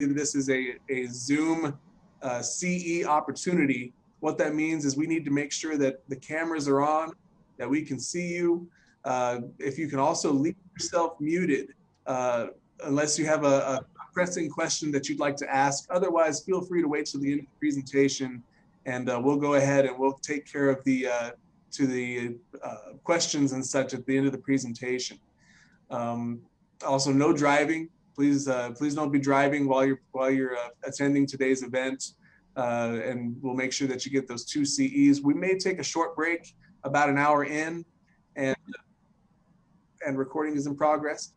this is a Zoom CE opportunity. What that means is we need to make sure that the cameras are on, that we can see you. If you can also leave yourself muted, unless you have a pressing question that you'd like to ask. Otherwise, feel free to wait till the end of the presentation, and we'll go ahead and we'll take care of the questions and such at the end of the presentation. Also, no driving. Please don't be driving while you're attending today's event, and we'll make sure that you get those 2 CEs. We may take a short break about an hour in, and recording is in progress.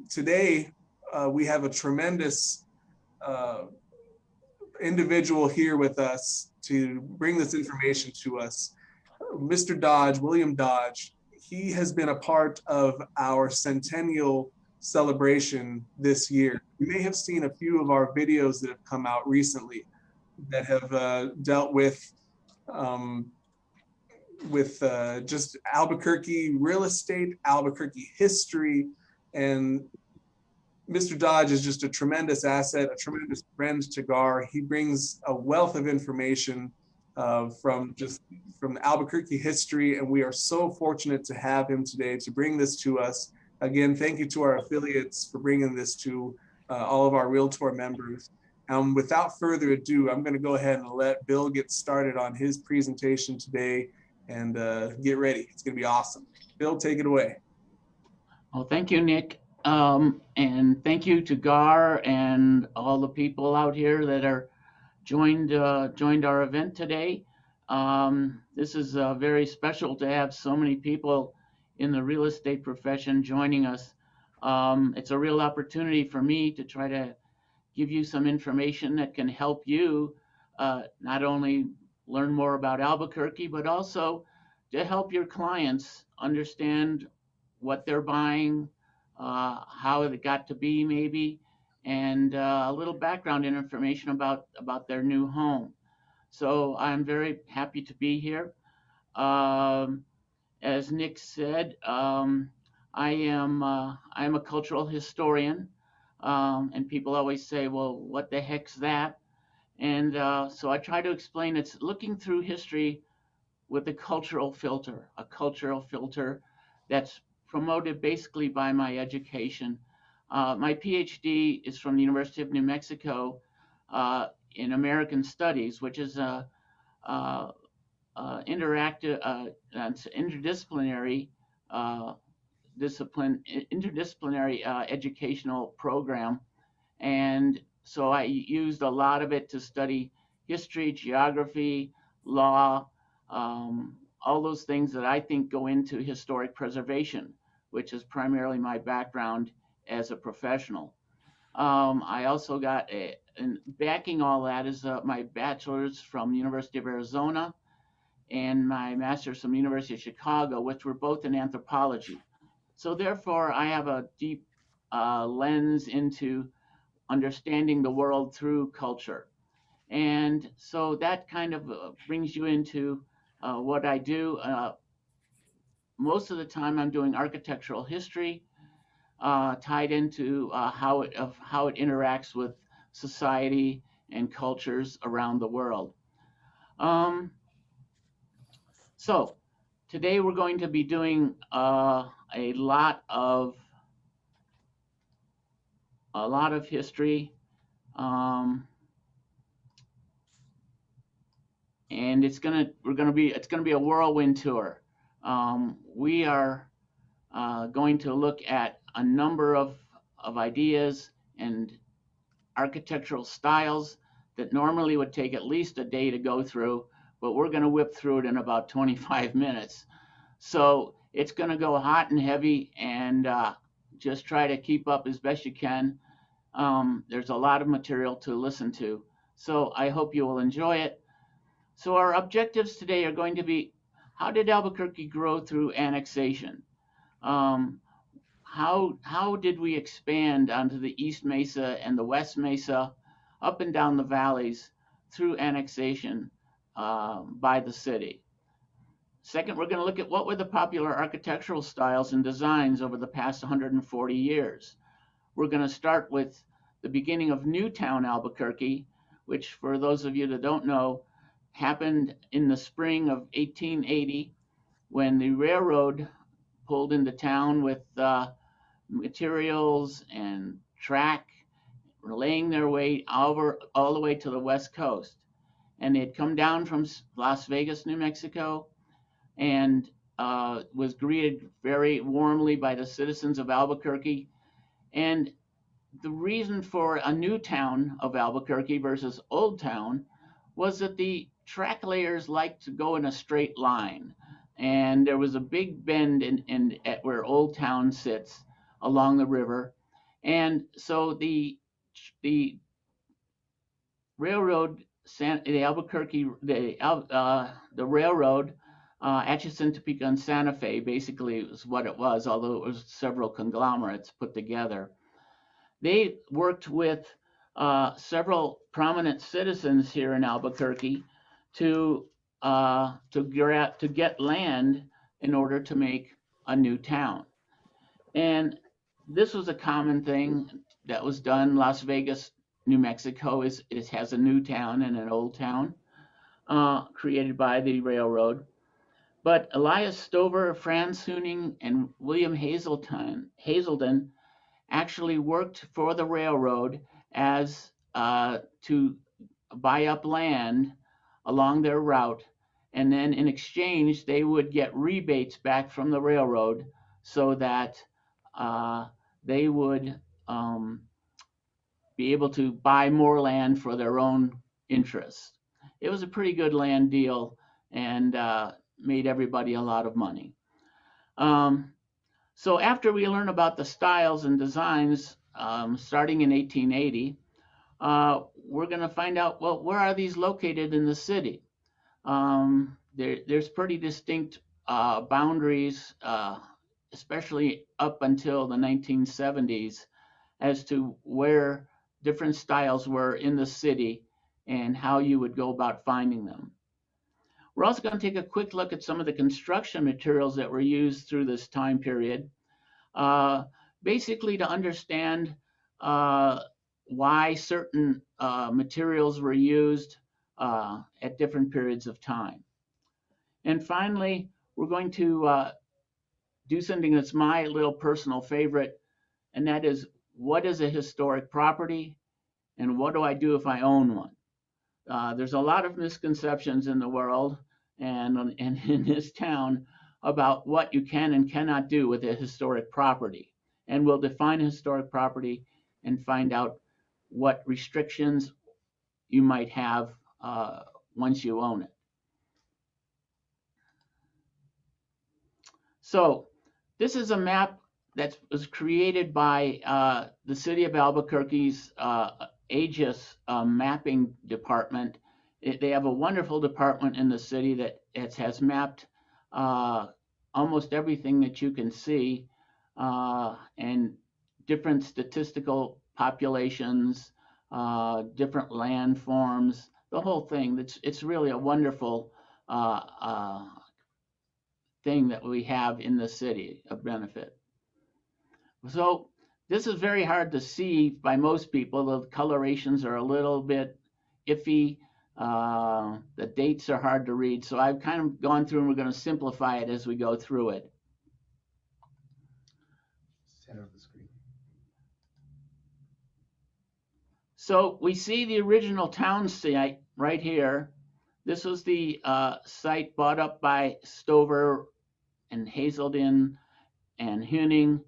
Today we have a tremendous individual here with us to bring this information to us. Mr. Dodge, William Dodge, he has been a part of our centennial celebration this year. You may have seen a few of our videos that have come out recently that have dealt with just Albuquerque real estate, Albuquerque history, and Mr. Dodge is just a tremendous asset, a tremendous friend to GAR. He brings a wealth of information from Albuquerque history, and we are so fortunate to have him today to bring this to us. Again, thank you to our affiliates for bringing this to all of our Realtor members. Without further ado, I'm going to go ahead and let Bill get started on his presentation today, and get ready. It's going to be awesome. Bill, take it away. Well, thank you, Nick. And thank you to GAR and all the people out here that are joined our event today. This is very special to have so many people in the real estate profession joining us. It's a real opportunity for me to try to give you some information that can help you not only learn more about Albuquerque, but also to help your clients understand what they're buying, how it got to be maybe, and a little background information about their new home. So I'm very happy to be here. As Nick said, I'm a cultural historian, and people always say, well, what the heck's that? And so I try to explain it's looking through history with a cultural filter that's promoted basically by my education. My PhD is from the University of New Mexico in American Studies, which is a interdisciplinary educational program. And so I used a lot of it to study history, geography, law, all those things that I think go into historic preservation, which is primarily my background as a professional. I also got and backing all that is my bachelor's from the University of Arizona and my master's from the University of Chicago, which were both in anthropology. So therefore, I have a deep lens into understanding the world through culture. And so that kind of brings you into what I do. Most of the time I'm doing architectural history tied into how it interacts with society and cultures around the world. So today we're going to be doing a lot of history, and it's gonna be a whirlwind tour. We are going to look at a number of ideas and architectural styles that normally would take at least a day to go through, but we're going to whip through it in about 25 minutes. So it's going to go hot and heavy, and just try to keep up as best you can. There's a lot of material to listen to, so I hope you will enjoy it. So our objectives today are going to be, how did Albuquerque grow through annexation? How did we expand onto the East Mesa and the West Mesa, up and down the valleys through annexation by the city? Second, we're going to look at what were the popular architectural styles and designs over the past 140 years. we're going to start with the beginning of Newtown, Albuquerque, which, for those of you that don't know, happened in the spring of 1880 when the railroad pulled into town with materials and track, laying their way over all the way to the West Coast. And they'd come down from Las Vegas, New Mexico, and was greeted very warmly by the citizens of Albuquerque. And the reason for a new town of Albuquerque versus Old Town was that the track layers liked to go in a straight line. And there was a big bend at where Old Town sits along the river. And so the railroad, the Albuquerque, the railroad, Atchison, Topeka, and Santa Fe, basically was what it was, although it was several conglomerates put together. They worked with several prominent citizens here in Albuquerque to get land in order to make a new town. And this was a common thing that was done. Las Vegas, New Mexico it has a new town and an old town created by the railroad. But Elias Stover, Franz Huning, and William Hazelden actually worked for the railroad as to buy up land along their route, and then in exchange they would get rebates back from the railroad so that they would be able to buy more land for their own interests. It was a pretty good land deal and made everybody a lot of money. So after we learn about the styles and designs, starting in 1880, we're going to find out, well, where are these located in the city? There's pretty distinct boundaries, especially up until the 1970s, as to where different styles were in the city and how you would go about finding them. We're also going to take a quick look at some of the construction materials that were used through this time period, basically to understand why certain materials were used at different periods of time. And finally, we're going to do something that's my little personal favorite, and that is, what is a historic property and what do I do if I own one? There's a lot of misconceptions in the world and in this town about what you can and cannot do with a historic property. And we'll define historic property and find out what restrictions you might have once you own it. So this is a map that was created by the city of Albuquerque's Aegis mapping department. They have a wonderful department in the city that has mapped almost everything that you can see, and different statistical populations, different landforms, the whole thing. It's really a wonderful thing that we have in the city of benefit. So this is very hard to see by most people. The colorations are a little bit iffy. The dates are hard to read. So I've kind of gone through and we're going to simplify it as we go through it. Center of the screen. So we see the original town site right here. This was the site bought up by Stover and Hazelden and Huning.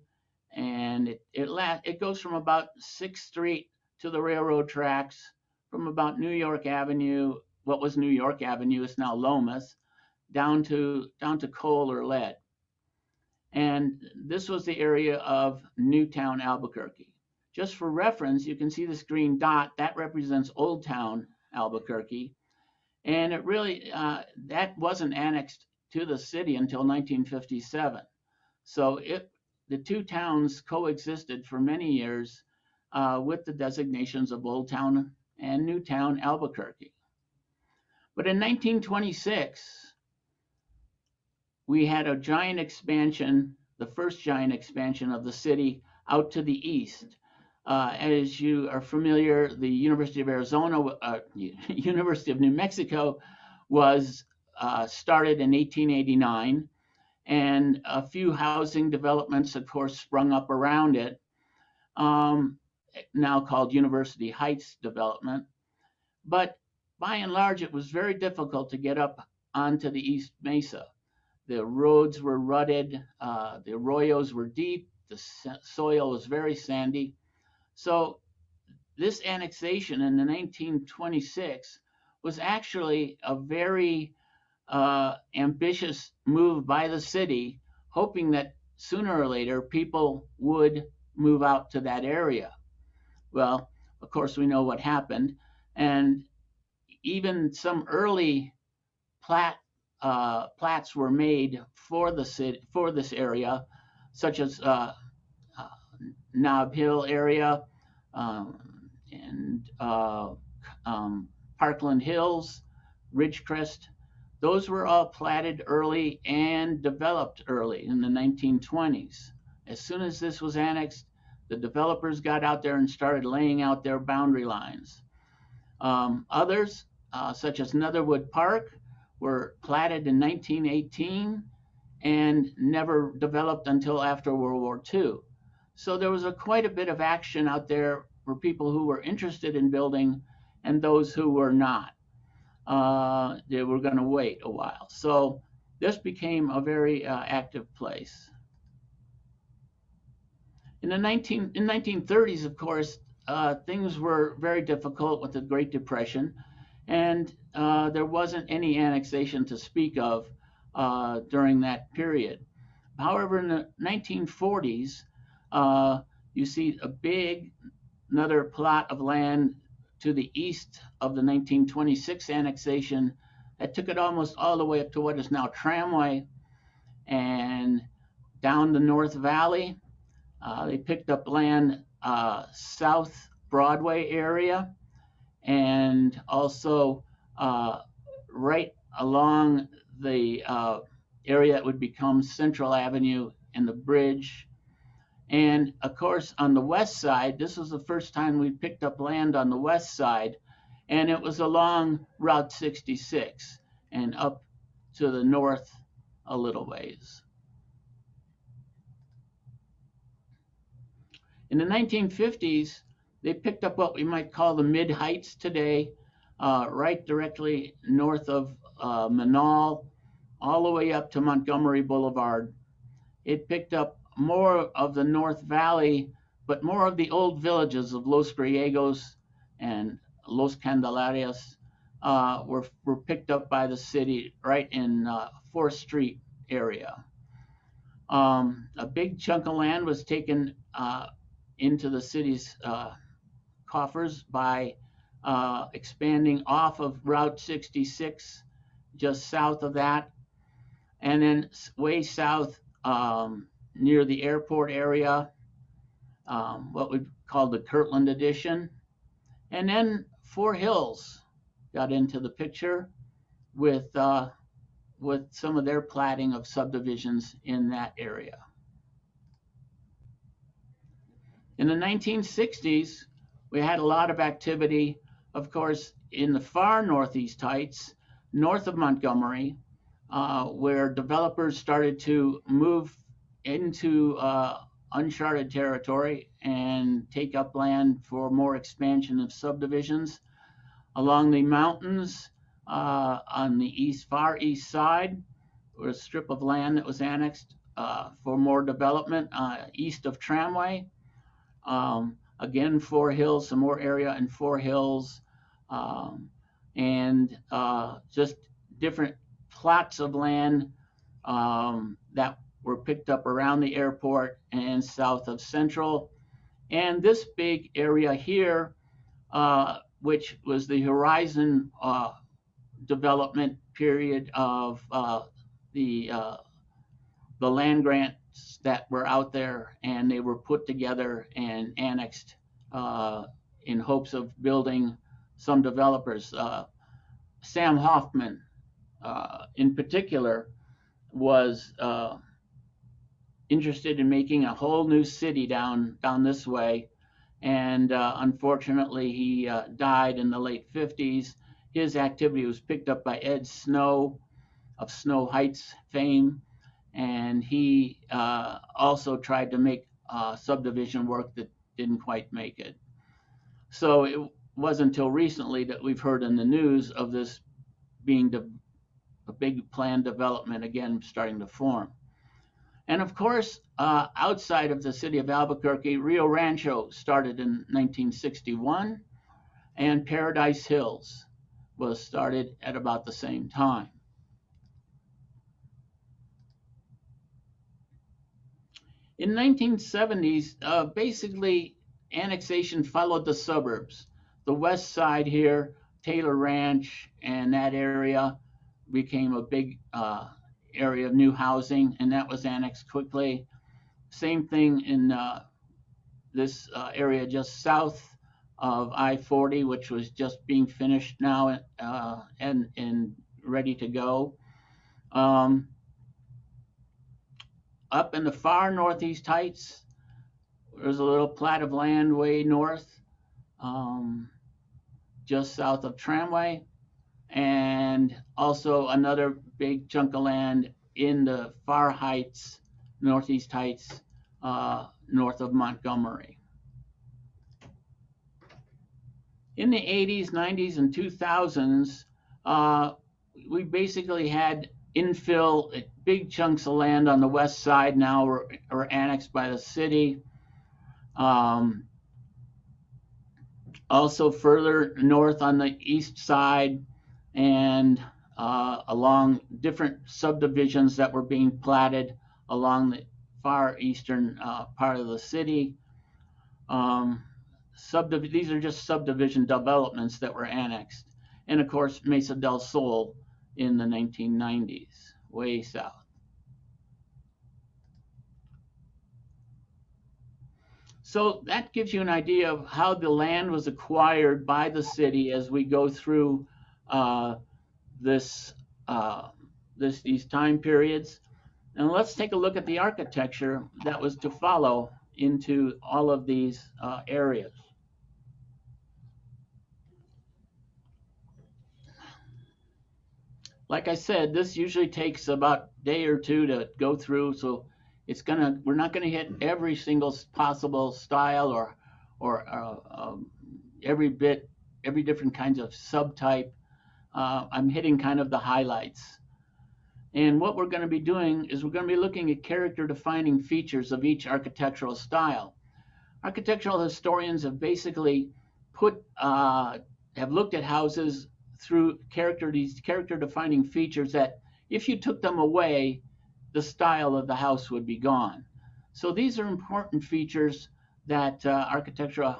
And it goes from about 6th Street to the railroad tracks, from about New York Avenue, what was New York Avenue is now Lomas, down to coal or lead. And this was the area of Newtown, Albuquerque. Just for reference, you can see this green dot, that represents Old Town, Albuquerque. And it really, that wasn't annexed to the city until 1957. So the two towns coexisted for many years with the designations of Old Town and Newtown, Albuquerque. But in 1926, we had a giant expansion, the first giant expansion of the city out to the east. As you are familiar, the University of Arizona, University of New Mexico was started in 1889, and a few housing developments, of course, sprung up around it, now called University Heights Development. But by and large, it was very difficult to get up onto the East Mesa. The roads were rutted, the arroyos were deep, the soil was very sandy. So this annexation in 1926 was actually a very ambitious move by the city, hoping that sooner or later people would move out to that area. Well, of course, we know what happened, and even some early plats were made for the city, for this area, such as Nob Hill area and Parkland Hills, Ridgecrest. Those were all platted early and developed early in the 1920s. As soon as this was annexed, the developers got out there and started laying out their boundary lines. Others, such as Netherwood Park, were platted in 1918 and never developed until after World War II. So there was quite a bit of action out there for people who were interested in building and those who were not. They were going to wait a while. So this became a very active place. In the 1930s, of course, things were very difficult with the Great Depression, and there wasn't any annexation to speak of during that period. However, in the 1940s, you see another plot of land to the east of the 1926 annexation that took it almost all the way up to what is now Tramway and down the North Valley. They picked up land South Broadway area and also right along the area that would become Central Avenue and the bridge. And of course, on the west side, this was the first time we picked up land on the west side, and it was along Route 66 and up to the north a little ways. In the 1950s, they picked up what we might call the Mid Heights today, right directly north of Manal, all the way up to Montgomery Boulevard. It picked up more of the North Valley, but more of the old villages of Los Griegos and Los Candelarias were picked up by the city right in 4th Street area. A big chunk of land was taken into the city's coffers by expanding off of Route 66, just south of that, and then way south near the airport area, what we call the Kirtland Addition. And then Four Hills got into the picture with some of their platting of subdivisions in that area. In the 1960s, we had a lot of activity, of course, in the far Northeast Heights, north of Montgomery, where developers started to move into uncharted territory and take up land for more expansion of subdivisions. Along the mountains on the far east side, was a strip of land that was annexed for more development east of Tramway. Again, Four Hills, some more area in Four Hills, and just different plots of land that were picked up around the airport and south of Central. And this big area here, which was the Horizon development period of the land grants that were out there, and they were put together and annexed in hopes of building some developers. Sam Hoffman, in particular, was interested in making a whole new city down this way, And unfortunately, he died in the late 50s. His activity was picked up by Ed Snow of Snow Heights fame, and he also tried to make subdivision work that didn't quite make it. So it wasn't until recently that we've heard in the news of this being a big planned development again starting to form. And of course, outside of the city of Albuquerque, Rio Rancho started in 1961, and Paradise Hills was started at about the same time. In 1970s, basically annexation followed the suburbs. The west side here, Taylor Ranch and that area became a big area of new housing, and that was annexed quickly. Same thing in this area just south of I-40, which was just being finished now and ready to go. Up in the far northeast heights, there's a little plat of land way north, just south of Tramway, and also another big chunk of land in the far heights, northeast heights, north of Montgomery. In the 80s, 90s, and 2000s, we basically had infill, big chunks of land on the west side now were annexed by the city. Also further north on the east side and along different subdivisions that were being platted along the far eastern part of the city. These are just subdivision developments that were annexed. And of course, Mesa del Sol in the 1990s, way south. So that gives you an idea of how the land was acquired by the city as we go through these time periods. And let's take a look at the architecture that was to follow into all of these areas. Like I said, this usually takes about a day or two to go through, so we're not gonna hit every single possible style or every different kinds of subtype. I'm hitting kind of the highlights. And what we're going to be doing is we're going to be looking at character defining features of each architectural style. Architectural historians have basically have looked at houses through these character defining features that if you took them away, the style of the house would be gone. So these are important features that architectural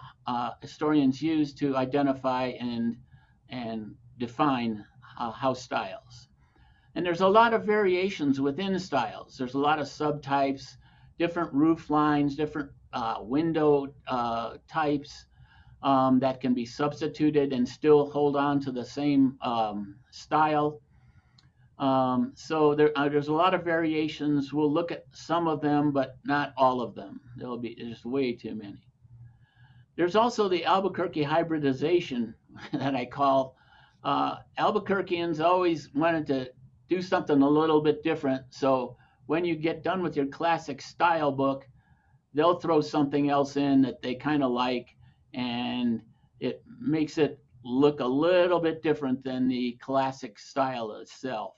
historians use to identify and define house styles. And there's a lot of variations within styles. There's a lot of subtypes, different roof lines, different window types that can be substituted and still hold on to the same style. So there's a lot of variations. We'll look at some of them, but not all of them. There's way too many. There's also the Albuquerque hybridization that I call. Albuquerqueans always wanted to do something a little bit different. So when you get done with your classic style book, they'll throw something else in that they kind of like, and it makes it look a little bit different than the classic style itself.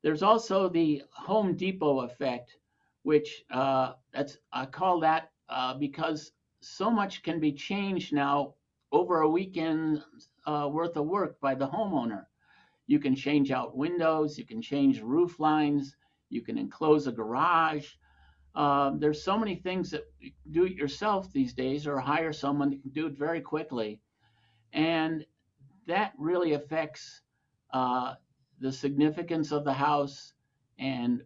There's also the Home Depot effect, which I call that because so much can be changed now over a weekend worth of work by the homeowner. You can change out windows, you can change roof lines, you can enclose a garage. There's so many things that you can do it yourself these days or hire someone that can do it very quickly. And that really affects the significance of the house and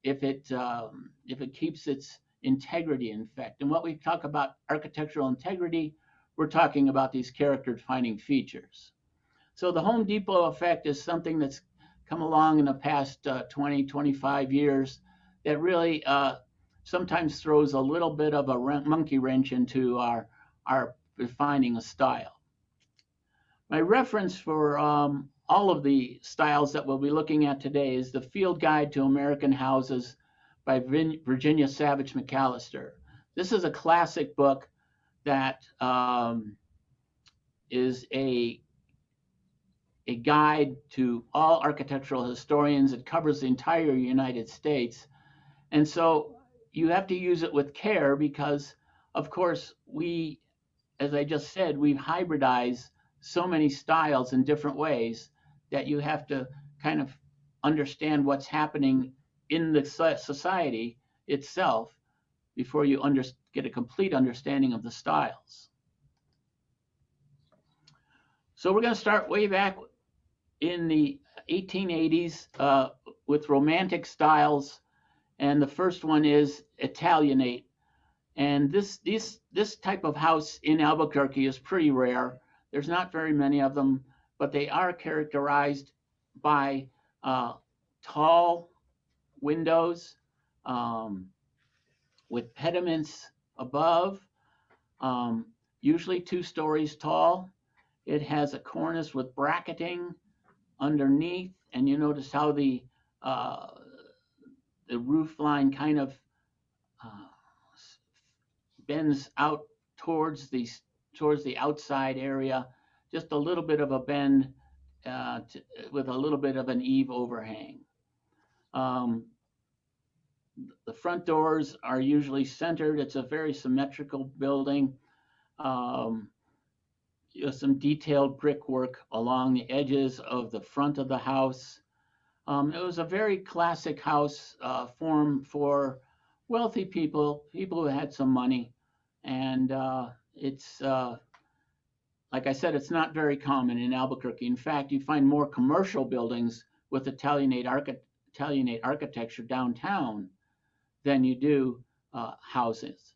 if it keeps its integrity in effect. And what we talk about architectural integrity, we're talking about these character defining features. So the Home Depot effect is something that's come along in the past 20, 25 years that really sometimes throws a little bit of a monkey wrench into our defining a style. My reference for all of the styles that we'll be looking at today is the Field Guide to American Houses by Virginia Savage McAllister. This is a classic book that is a guide to all architectural historians. It covers the entire United States. And so you have to use it with care because, of course, we, as I just said, we've hybridized so many styles in different ways that you have to kind of understand what's happening in the society itself before you get a complete understanding of the styles. So we're going to start way back in the 1880s with Romantic styles, and the first one is Italianate. And this type of house in Albuquerque is pretty rare. There's not very many of them, but they are characterized by tall windows with pediments above, usually 2 stories tall. It has a cornice with bracketing underneath, and you notice how the roof line kind of bends out towards the outside area, just a little bit of a bend with a little bit of an eave overhang. The front doors are usually centered. It's a very symmetrical building. Some detailed brickwork along the edges of the front of the house. It was a very classic house formed for wealthy people who had some money. And it's, like I said, it's not very common in Albuquerque. In fact, you find more commercial buildings with Italianate architecture downtown than you do houses.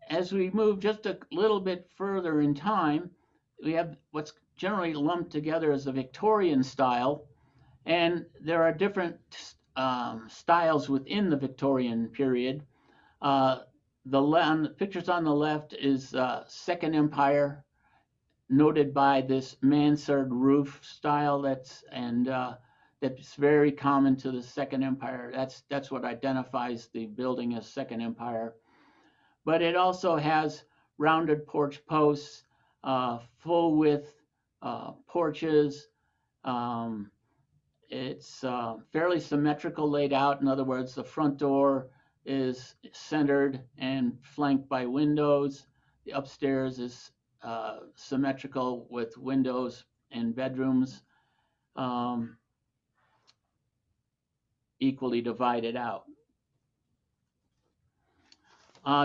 As we move just a little bit further in time, we have what's generally lumped together as the Victorian style, and there are different styles within the Victorian period. The pictures on the left is Second Empire, noted by this mansard roof style that's very common to the Second Empire. That's what identifies the building as Second Empire. But it also has rounded porch posts, full width porches. It's fairly symmetrical laid out. In other words, the front door is centered and flanked by windows. The upstairs is symmetrical with windows and bedrooms equally divided out.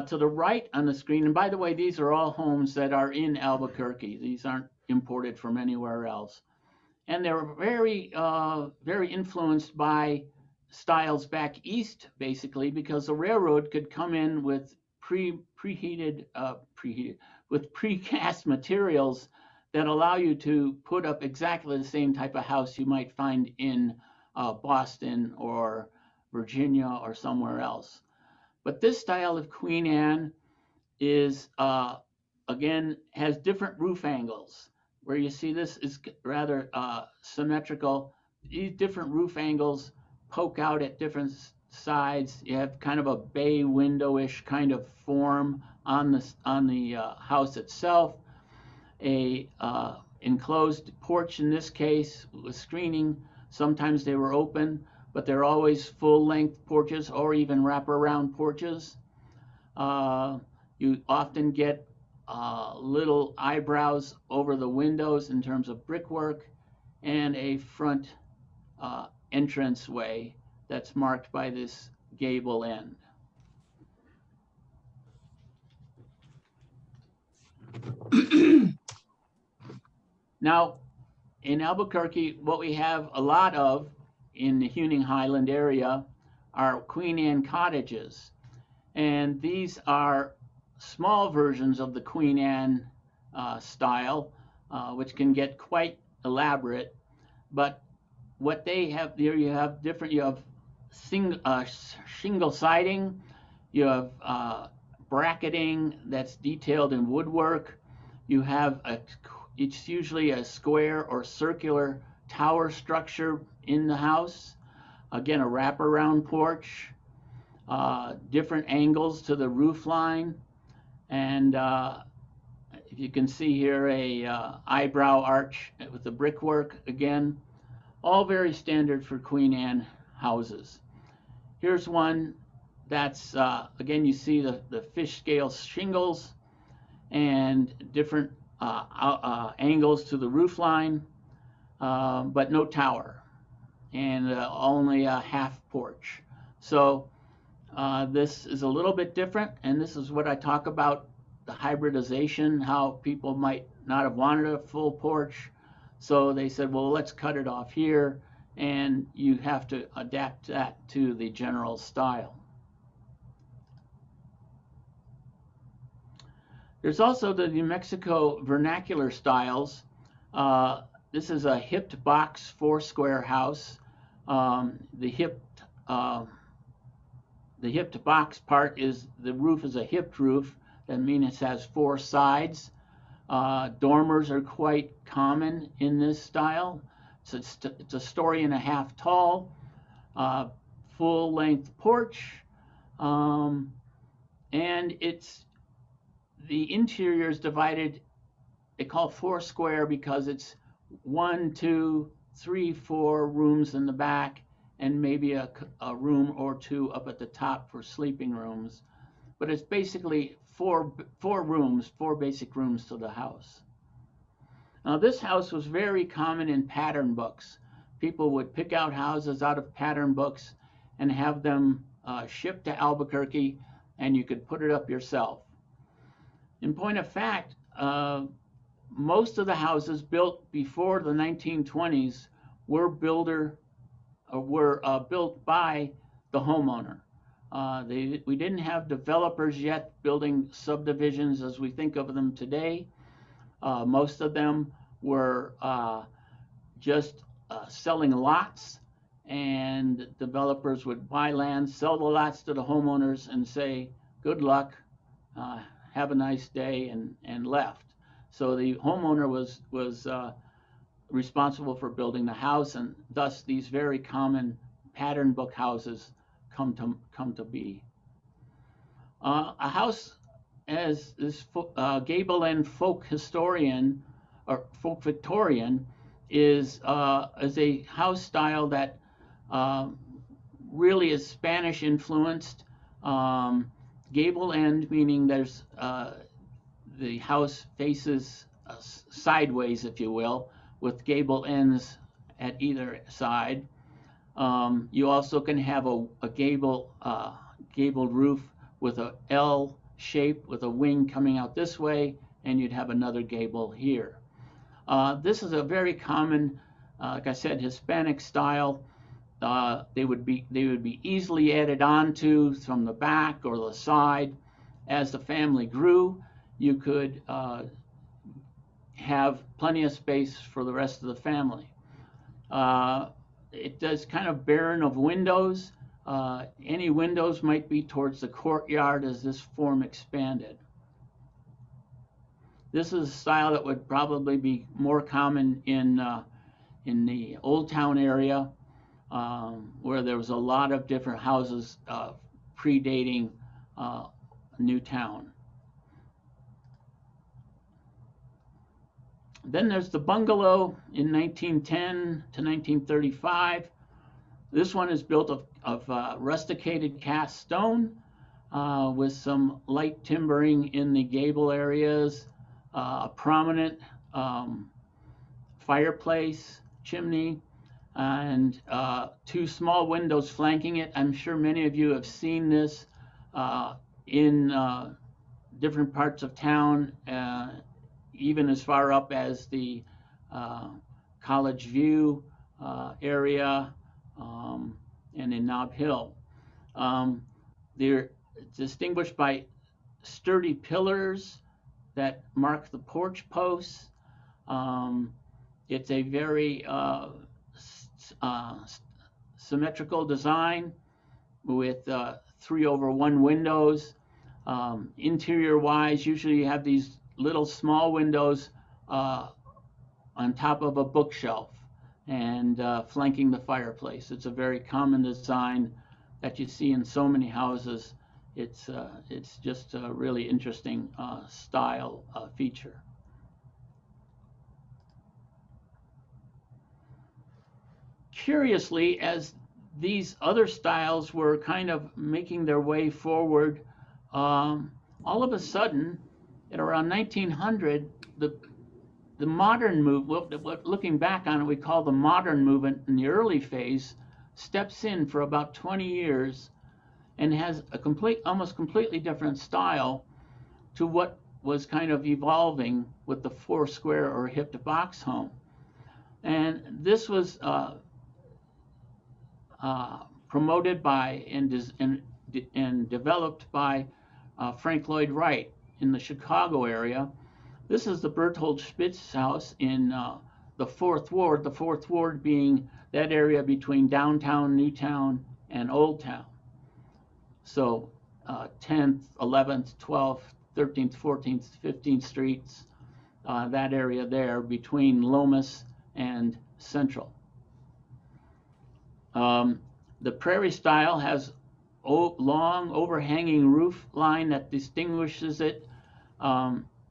To the right on the screen, and by the way, these are all homes that are in Albuquerque. These aren't imported from anywhere else. And they're very, very influenced by styles back east, basically, because the railroad could come in with precast materials that allow you to put up exactly the same type of house you might find in Boston or Virginia or somewhere else. But this style of Queen Anne is, again, has different roof angles. Where you see this is rather symmetrical. These different roof angles poke out at different sides. You have kind of a bay window-ish kind of form on the house itself. A enclosed porch in this case with screening. Sometimes they were open, but they're always full-length porches or even wraparound porches. You often get little eyebrows over the windows in terms of brickwork, and a front entranceway that's marked by this gable end. Now, in Albuquerque, what we have a lot of in the Huning Highland area are Queen Anne cottages. And these are small versions of the Queen Anne style, which can get quite elaborate. But what they have there, you have different, you have shingle siding, you have bracketing that's detailed in woodwork, you have it's usually a square or circular tower structure in the house, again a wraparound porch, different angles to the roof line, and if you can see here, a eyebrow arch with the brickwork again, all very standard for Queen Anne houses. Here's one that's, again, you see the fish scale shingles and different angles to the roof line, but no tower, and only a half porch. So this is a little bit different, and this is what I talk about, the hybridization, how people might not have wanted a full porch. So they said, well, let's cut it off here, and you have to adapt that to the general style. There's also the New Mexico vernacular styles. This is a hipped box 4-square house. The hipped box part is, the roof is a hipped roof. That means it has 4 sides. Dormers are quite common in this style. It's a story and a half tall, full-length porch, and the interior is divided. They call it 4-square because it's 1, 2, 3, 4 rooms in the back, and maybe a room or 2 up at the top for sleeping rooms. But it's basically four rooms, 4 basic rooms to the house. Now, this house was very common in pattern books. People would pick out houses out of pattern books and have them shipped to Albuquerque, and you could put it up yourself. In point of fact, most of the houses built before the 1920s were built by the homeowner. We didn't have developers yet building subdivisions as we think of them today. Most of them were just selling lots, and developers would buy land, sell the lots to the homeowners, and say, good luck, have a nice day, and left. So the homeowner was responsible for building the house, and thus these very common pattern book houses come to be. A house as this gable end folk historian or folk Victorian is a house style that really is Spanish influenced. Gable end meaning there's the house faces sideways, if you will, with gable ends at either side. You also can have a gabled roof with a L shape with a wing coming out this way, and you'd have another gable here. This is a very common, like I said, Hispanic style. They would be easily added onto from the back or the side. As the family grew, you could have plenty of space for the rest of the family. It does kind of barren of windows. Any windows might be towards the courtyard as this form expanded. This is a style that would probably be more common in the Old Town area, where there was a lot of different houses predating New Town. Then there's the bungalow in 1910 to 1935. This one is built of rusticated cast stone with some light timbering in the gable areas, a prominent fireplace, chimney, and 2 small windows flanking it. I'm sure many of you have seen this in different parts of town, even as far up as the College View area and in Nob Hill. They're distinguished by sturdy pillars that mark the porch posts. It's a very symmetrical design with 3/1 windows. Interior wise, usually you have these little small windows on top of a bookshelf and flanking the fireplace. It's a very common design that you see in so many houses. It's just a really interesting style feature. Curiously, as these other styles were kind of making their way forward, all of a sudden, at around 1900, the modern movement, looking back on it, we call the modern movement in the early phase, steps in for about 20 years and has a almost completely different style to what was kind of evolving with the four square or hipped box home. And this was promoted by and developed by Frank Lloyd Wright in the Chicago area. This is the Berthold Spitz house in the Fourth Ward being that area between downtown, Newtown, and Old Town. So 10th, 11th, 12th, 13th, 14th, 15th Streets, that area there between Lomas and Central. The Prairie style has long overhanging roof line that distinguishes it.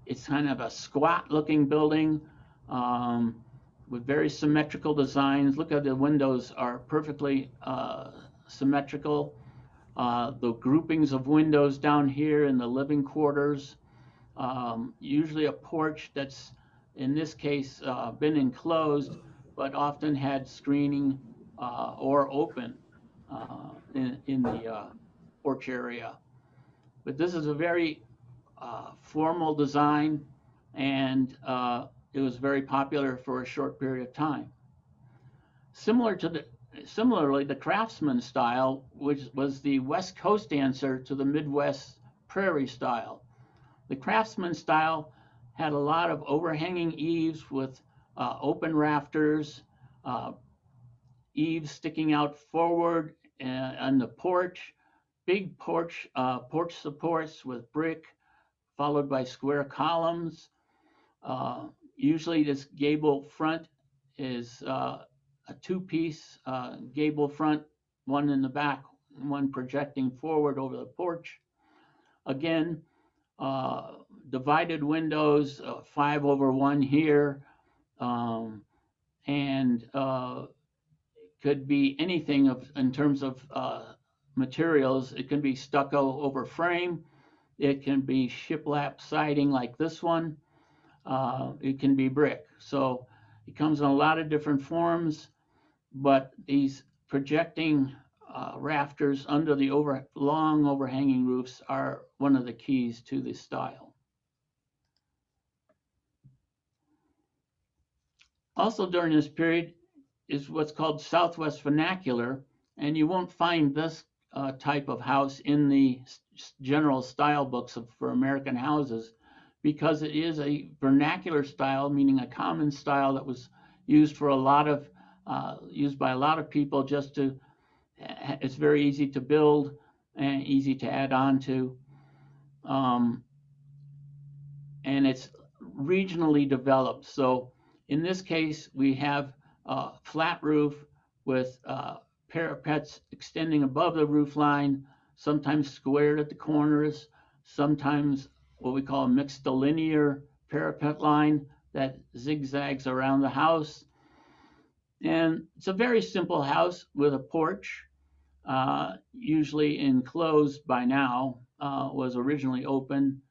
It's kind of a squat looking building with very symmetrical designs. Look at the windows are perfectly symmetrical. The groupings of windows down here in the living quarters, usually a porch that's in this case been enclosed but often had screening or open in the porch area. But this is a very formal design, and it was very popular for a short period of time. Similarly, the Craftsman style, which was the West Coast answer to the Midwest Prairie style. The Craftsman style had a lot of overhanging eaves with open rafters, eaves sticking out forward on the porch, big porch supports with brick, followed by square columns. Usually this gable front is a two-piece gable front, one in the back, one projecting forward over the porch. Again, divided windows, 5/1 here, and could be anything in terms of materials. It can be stucco over frame. It can be shiplap siding like this one. It can be brick. So it comes in a lot of different forms, but these projecting rafters under the long overhanging roofs are one of the keys to this style. Also during this period is what's called Southwest vernacular, and you won't find this type of house in the general style books for American houses, because it is a vernacular style, meaning a common style that was used for used by a lot of people. It's very easy to build and easy to add on to, and it's regionally developed. So in this case, we have a flat roof with parapets extending above the roof line, sometimes squared at the corners, sometimes what we call a mixtilinear parapet line that zigzags around the house. And it's a very simple house with a porch, usually enclosed by now, was originally open.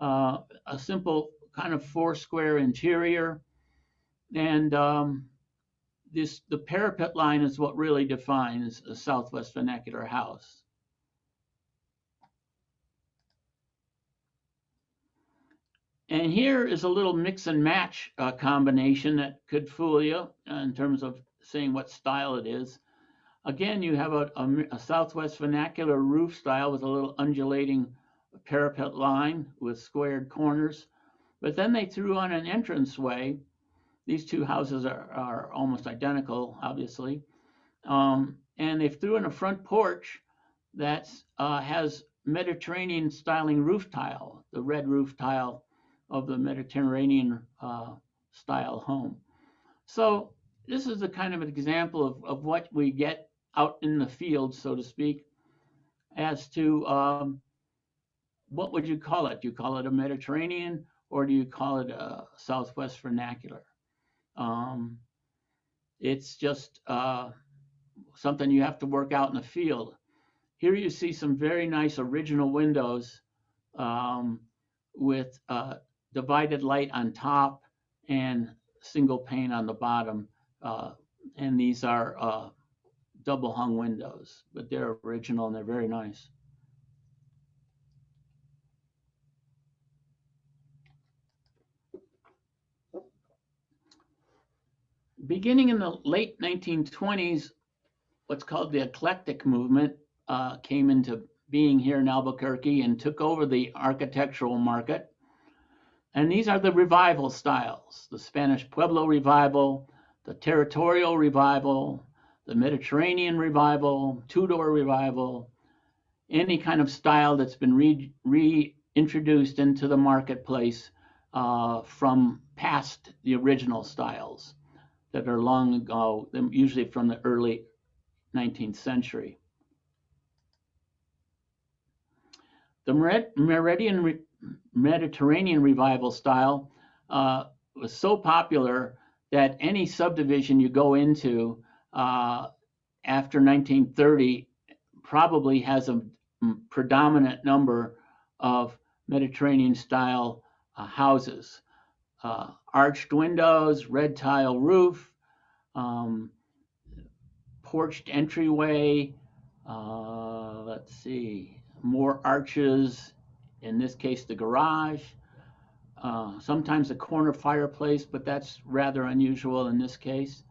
A simple kind of 4-square interior. And the parapet line is what really defines a Southwest vernacular house. And here is a little mix and match combination that could fool you in terms of saying what style it is. Again, you have a Southwest vernacular roof style with a little undulating parapet line with squared corners. But then they threw on an entranceway. These two houses are almost identical, obviously. And they threw in a front porch that has Mediterranean styling roof tile, the red roof tile of the Mediterranean style home. So this is a kind of an example of what we get out in the field, so to speak, as to what would you call it? Do you call it a Mediterranean or do you call it a Southwest vernacular? It's just something you have to work out in the field. Here you see some very nice original windows with divided light on top and single pane on the bottom. And these are double hung windows, but they're original and they're very nice. Beginning in the late 1920s, what's called the Eclectic movement came into being here in Albuquerque and took over the architectural market. And these are the revival styles: the Spanish Pueblo Revival, the Territorial Revival, the Mediterranean Revival, Tudor Revival, any kind of style that's been reintroduced into the marketplace from past the original styles that are long ago, usually from the early 19th century. The Mediterranean Revival style was so popular that any subdivision you go into after 1930 probably has a predominant number of Mediterranean style houses. Arched windows, red tile roof, porched entryway, let's see, more arches, in this case the garage, sometimes a corner fireplace, but that's rather unusual in this case.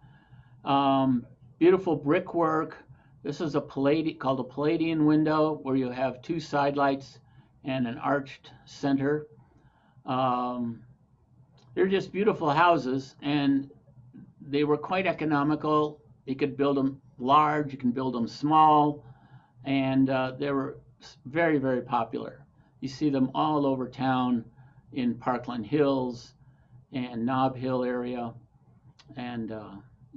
Beautiful brickwork. This is called a Palladian window, where you have two side lights and an arched center. They're just beautiful houses, and they were quite economical. You could build them large, you can build them small, and they were very, very popular. You see them all over town in Parkland Hills and Nob Hill area, and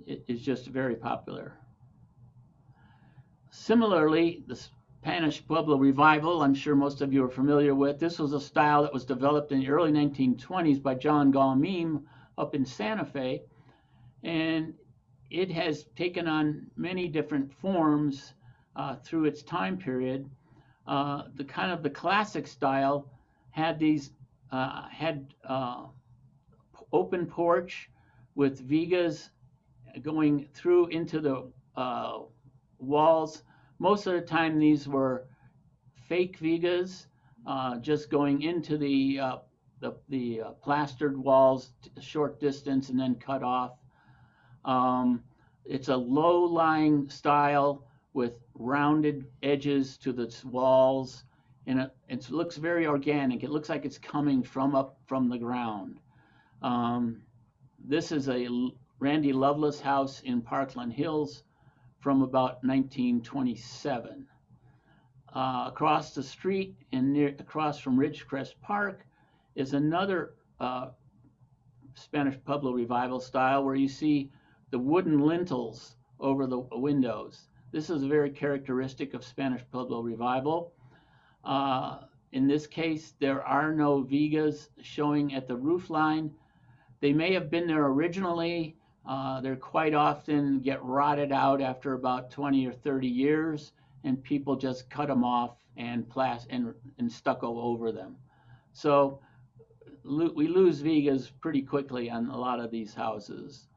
it is just very popular. Similarly, the Spanish Pueblo Revival, I'm sure most of you are familiar with. This was a style that was developed in the early 1920s by John Gaumeme up in Santa Fe, and it has taken on many different forms through its time period. The classic style had these open porch with vigas going through into the walls. Most of the time these were fake vigas, just going into the plastered walls a short distance and then cut off. It's a low-lying style with rounded edges to the walls, and it looks very organic. It looks like it's coming up from the ground. This is a Randy Lovelace house in Parkland Hills from about 1927. Across the street and across from Ridgecrest Park is another Spanish Pueblo Revival style, where you see the wooden lintels over the windows. This is very characteristic of Spanish Pueblo Revival. In this case, there are no vigas showing at the roof line. They may have been there originally. They're quite often get rotted out after about 20 or 30 years, and people just cut them off and stucco over them. So we lose vigas pretty quickly on a lot of these houses.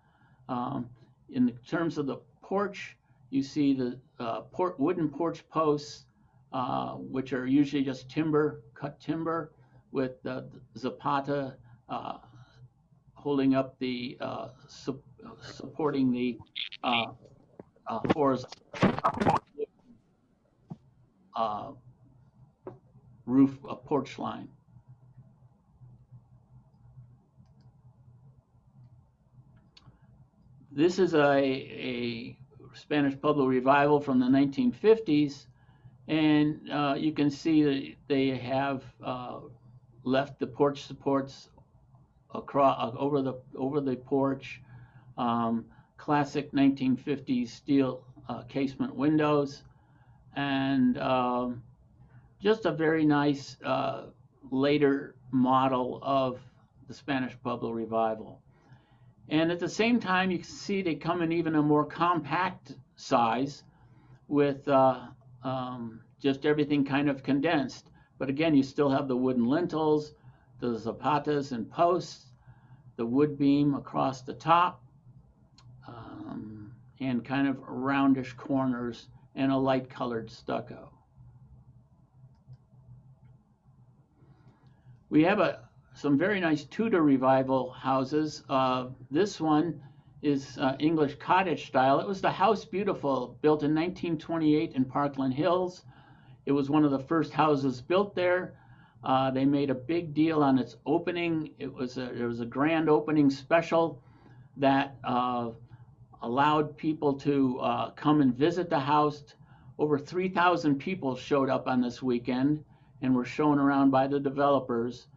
In terms of the porch, you see the wooden porch posts, which are usually just cut timber, with the zapata holding up the supporting the horizontal roof porch line. This is a Spanish Pueblo Revival from the 1950s, and you can see that they have left the porch supports across over the porch. Classic 1950s steel casement windows, and just a very nice later model of the Spanish Pueblo Revival. And at the same time, you can see they come in even a more compact size with just everything kind of condensed. But again, you still have the wooden lintels, the zapatas and posts, the wood beam across the top, and kind of roundish corners and a light colored stucco. We have some very nice Tudor Revival houses. This one is English cottage style. It was the House Beautiful, built in 1928 in Parkland Hills. It was one of the first houses built there. They made a big deal on its opening. There was a grand opening special that allowed people to come and visit the house. Over 3,000 people showed up on this weekend and were shown around by the developers.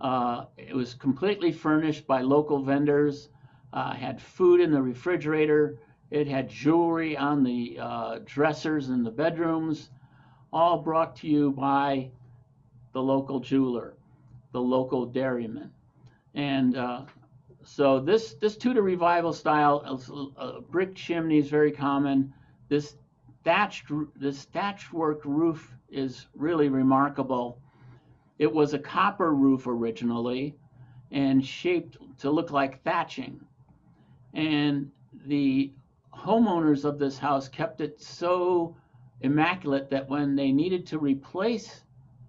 It was completely furnished by local vendors, had food in the refrigerator, it had jewelry on the dressers in the bedrooms, all brought to you by the local jeweler, the local dairyman. And so this Tudor Revival style, brick chimney is very common. This thatchwork roof is really remarkable. It was a copper roof originally and shaped to look like thatching. And the homeowners of this house kept it so immaculate that when they needed to replace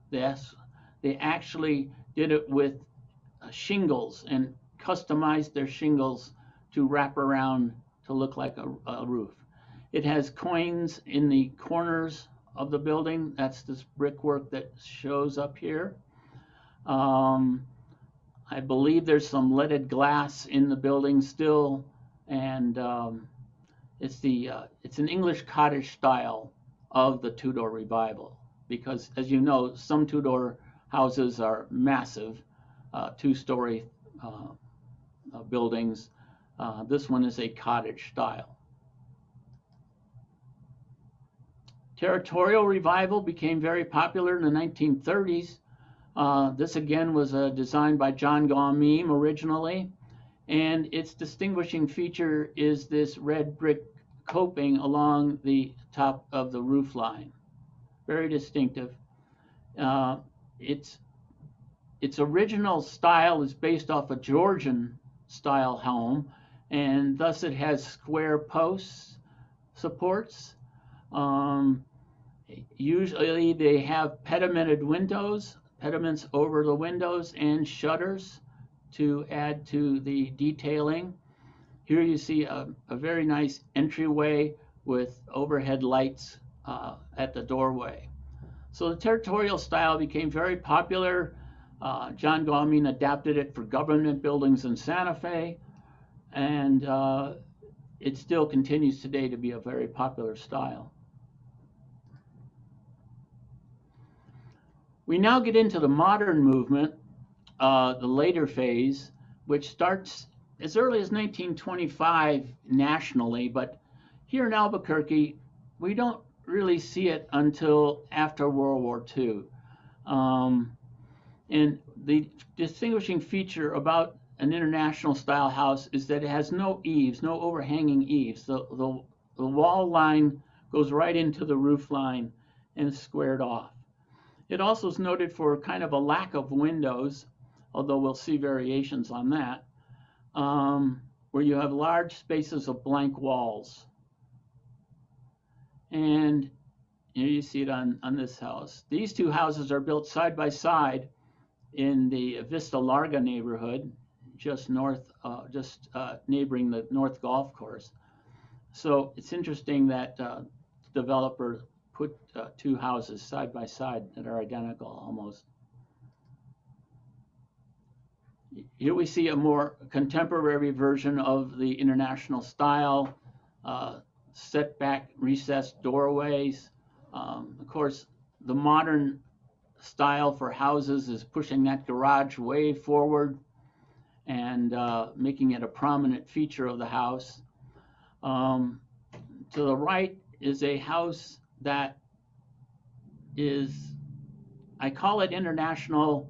this, they actually did it with shingles and customized their shingles to wrap around to look like a roof. It has quoins in the corners of the building. That's this brickwork that shows up here. I believe there's some leaded glass in the building still, and it's an English cottage style of the Tudor Revival, because as you know, some Tudor houses are massive, two-story buildings. This one is a cottage style. Territorial Revival became very popular in the 1930s. This again was designed by John Gaumeme originally, and its distinguishing feature is this red brick coping along the top of the roof line. Very distinctive. Its original style is based off a Georgian style home, and thus it has square posts, supports. Usually they have pedimented windows, pediments over the windows, and shutters to add to the detailing. Here you see a very nice entryway with overhead lights at the doorway. So the territorial style became very popular. John Gaumeme adapted it for government buildings in Santa Fe, and it still continues today to be a very popular style. We now get into the modern movement, the later phase, which starts as early as 1925 nationally, but here in Albuquerque, we don't really see it until after World War II. And the distinguishing feature about an international style house is that it has no eaves, no overhanging eaves. The wall line goes right into the roof line and is squared off. It also is noted for kind of a lack of windows, although we'll see variations on that, where you have large spaces of blank walls. And you see it on this house. These two houses are built side by side in the Vista Larga neighborhood, just neighboring the North Golf Course. So it's interesting that the developer put two houses side by side that are identical almost. Here we see a more contemporary version of the international style. setback recessed doorways. Of course, the modern style for houses is pushing that garage way forward and making it a prominent feature of the house. To the right is a house that is, I call it international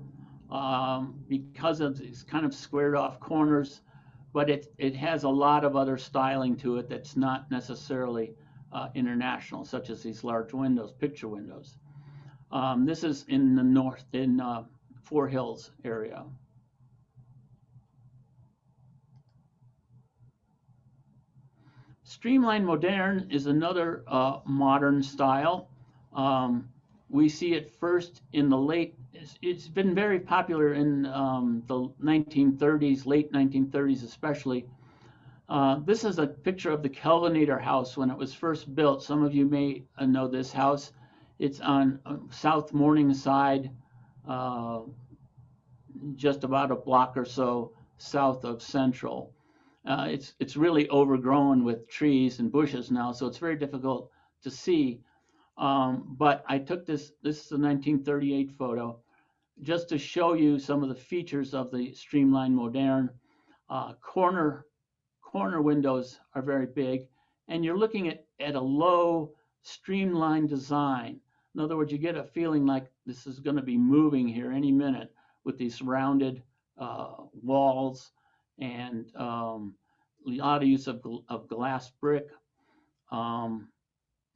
because of these kind of squared off corners, but it has a lot of other styling to it that's not necessarily international, such as these large windows, picture windows. This is in the north, in Four Hills area. Streamline Modern is another modern style. We see it first in the late, it's been very popular in the 1930s, late 1930s especially. This is a picture of the Kelvinator house when it was first built. Some of you may know this house. It's on South Morningside, just about a block or so south of Central. It's really overgrown with trees and bushes now, so it's very difficult to see. But I took this is a 1938 photo, just to show you some of the features of the Streamline Modern. Corner windows are very big, and you're looking at a low streamlined design. In other words, you get a feeling like this is going to be moving here any minute with these rounded walls and a lot of use of glass brick.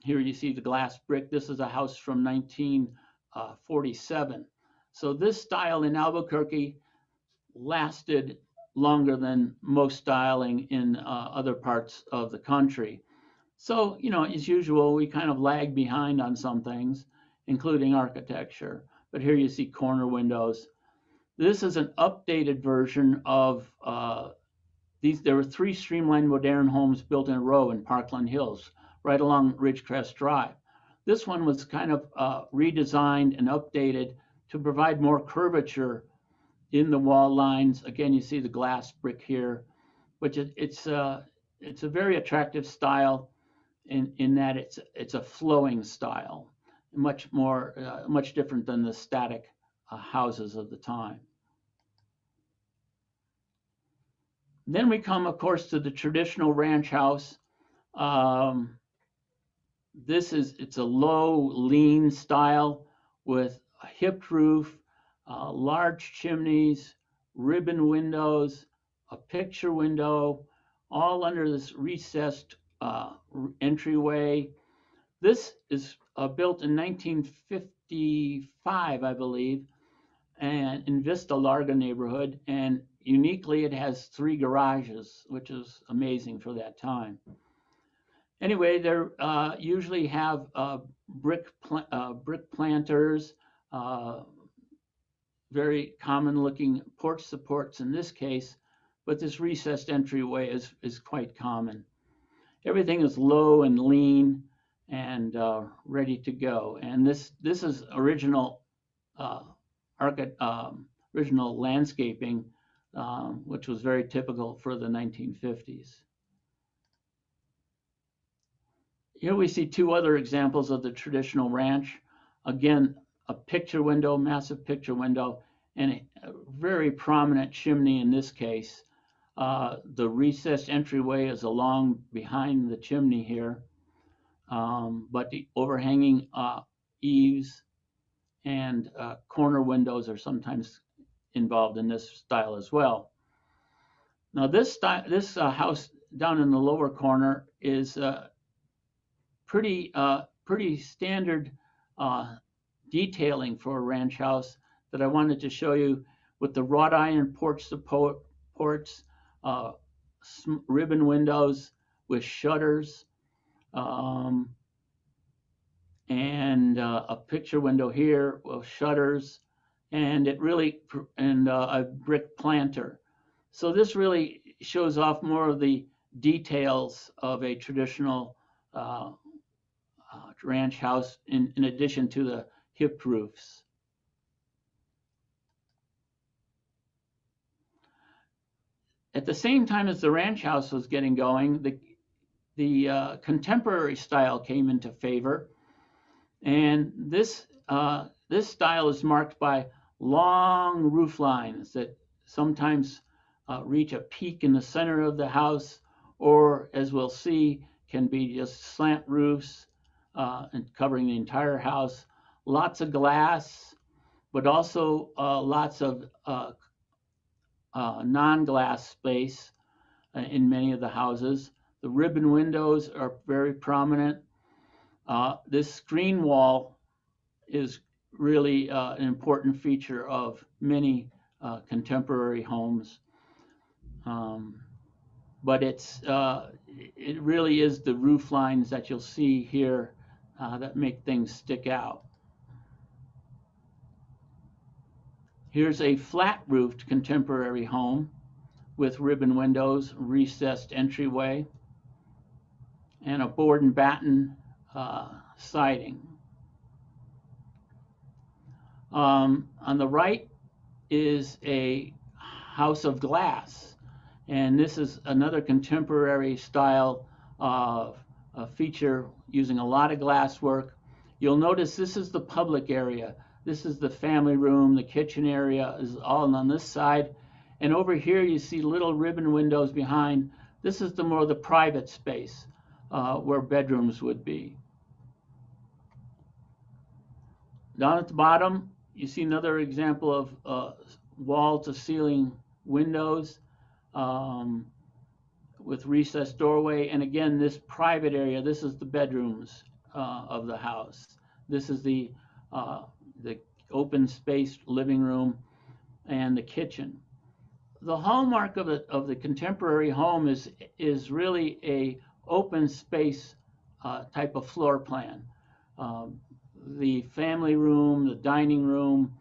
Here you see the glass brick. This is a house from 1947. So this style in Albuquerque lasted longer than most styling in other parts of the country. So, you know, as usual, we kind of lag behind on some things, including architecture. But here you see corner windows. This is an updated version of these. There were 3 Streamline Modern homes built in a row in Parkland Hills, right along Ridgecrest Drive. This one was kind of redesigned and updated to provide more curvature in the wall lines. Again, you see the glass brick here, which it's a very attractive style in that it's a flowing style, much different than the static houses of the time. Then we come, of course, to the traditional ranch house. It's a low, lean style with a hipped roof, large chimneys, ribbon windows, a picture window, all under this recessed entryway. This is built in 1955, I believe, and in Vista Larga neighborhood, and uniquely it has 3 garages, which is amazing for that time. Anyway, they usually have brick planters, very common looking porch supports in this case, but this recessed entryway is quite common. Everything is low and lean and ready to go. And this is original original landscaping, which was very typical for the 1950s. Here we see 2 other examples of the traditional ranch. Again, a picture window, massive picture window, and a very prominent chimney in this case. The recessed entryway is along behind the chimney here, but the overhanging eaves and corner windows are sometimes involved in this style as well. Now this house down in the lower corner is pretty standard detailing for a ranch house that I wanted to show you, with the wrought iron porch supports, ribbon windows with shutters, and a picture window here with shutters, and a brick planter. So this really shows off more of the details of a traditional ranch house, in addition to the hipped roofs. At the same time as the ranch house was getting going, the contemporary style came into favor, and this style is marked by long roof lines that sometimes reach a peak in the center of the house, or as we'll see, can be just slant roofs and covering the entire house. Lots of glass, but also lots of non-glass space in many of the houses. The ribbon windows are very prominent. This screen wall is really an important feature of many contemporary homes. But it really is the roof lines that you'll see here that make things stick out. Here's a flat-roofed contemporary home with ribbon windows, recessed entryway, and a board and batten siding. On the right is a house of glass, and this is another contemporary style feature using a lot of glass work. You'll notice this is the public area. This is the family room. The kitchen area is all on this side. And over here you see little ribbon windows behind. This is more the private space where bedrooms would be. Down at the bottom, you see another example of wall-to-ceiling windows with recessed doorway. And again, this private area, this is the bedrooms of the house. This is the open space living room and the kitchen. The hallmark of the contemporary home is really a open space type of floor plan. The family room, the dining room,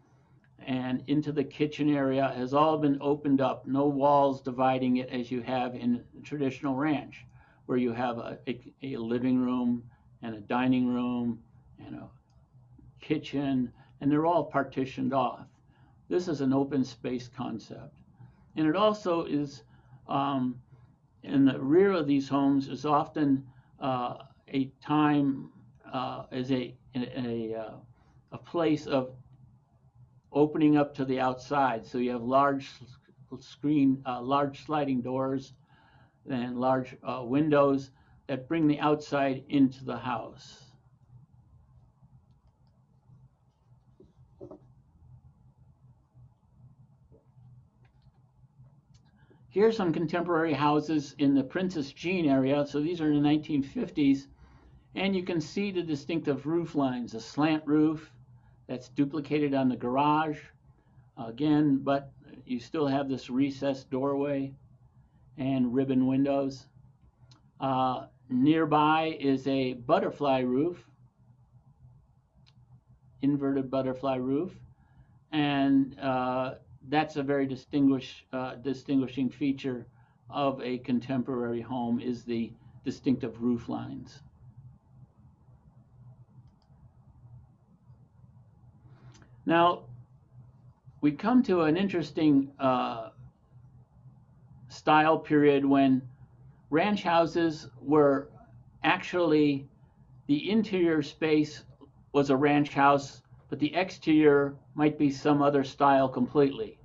and into the kitchen area has all been opened up. No walls dividing it as you have in a traditional ranch, where you have a living room and a dining room and a kitchen, and they're all partitioned off. This is an open space concept. And it also is, in the rear of these homes is often a time, as a place of opening up to the outside. So you have large sliding doors and large windows that bring the outside into the house. Here's some contemporary houses in the Princess Jean area. So these are in the 1950s. And you can see the distinctive roof lines, a slant roof that's duplicated on the garage. Again, but you still have this recessed doorway and ribbon windows. Nearby is a butterfly roof, inverted butterfly roof. And that's a very distinguishing feature of a contemporary home, is the distinctive roof lines. Now, we come to an interesting style period when ranch houses were actually, the interior space was a ranch house, but the exterior might be some other style completely.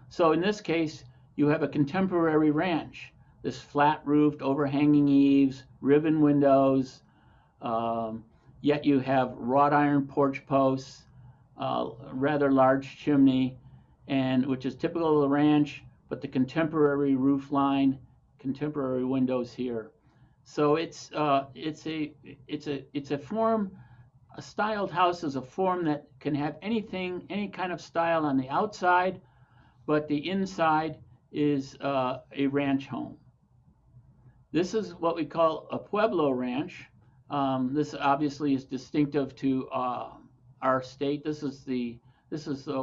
So in this case, you have a contemporary ranch, this flat-roofed, overhanging eaves, ribbon windows, yet you have wrought iron porch posts, rather large chimney, and which is typical of the ranch, but the contemporary roof line, contemporary windows here. So it's a form. A styled house is a form that can have anything, any kind of style on the outside, but the inside is a ranch home. This is what we call a Pueblo ranch. This obviously is distinctive to our state. This is the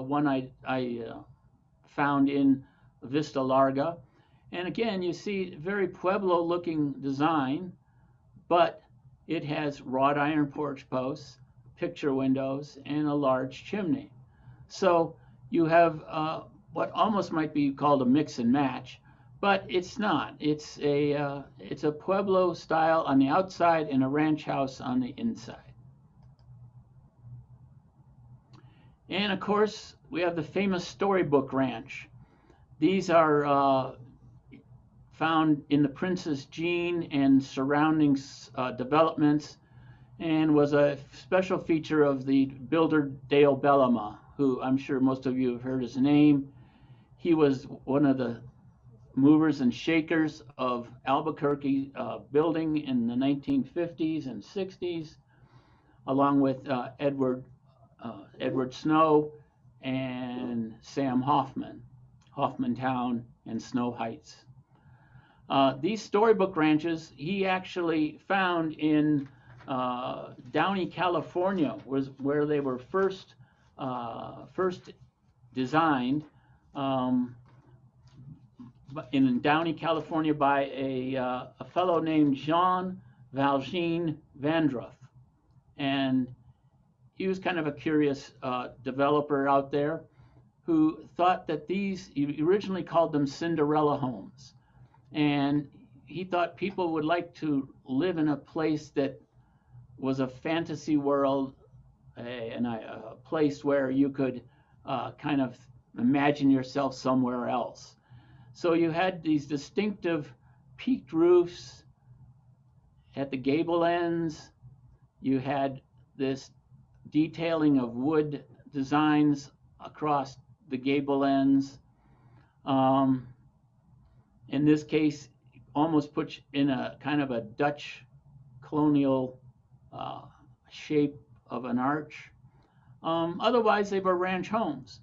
one I found in Vista Larga, and again you see very Pueblo-looking design, but it has wrought iron porch posts, picture windows, and a large chimney. So you have what almost might be called a mix and match, but it's not. It's a Pueblo style on the outside and a ranch house on the inside. And of course, we have the famous Storybook Ranch. These are found in the Princess Jean and surrounding developments, and was a special feature of the builder Dale Bellama, who I'm sure most of you have heard his name. He was one of the movers and shakers of Albuquerque building in the 1950s and 60s, along with Edward Snow and Sam Hoffman, Hoffmantown and Snow Heights. These Storybook Ranches he actually found in Downey, California, was where they were first designed. In Downey, California, by a fellow named Jean Valjean Vandruff. And he was kind of a curious developer out there who thought that these, he originally called them Cinderella homes. And he thought people would like to live in a place that was a fantasy world, and a place where you could kind of imagine yourself somewhere else. So you had these distinctive peaked roofs at the gable ends. You had this detailing of wood designs across the gable ends. In this case, almost puts in a kind of a Dutch colonial shape of an arch. Otherwise, they were ranch homes.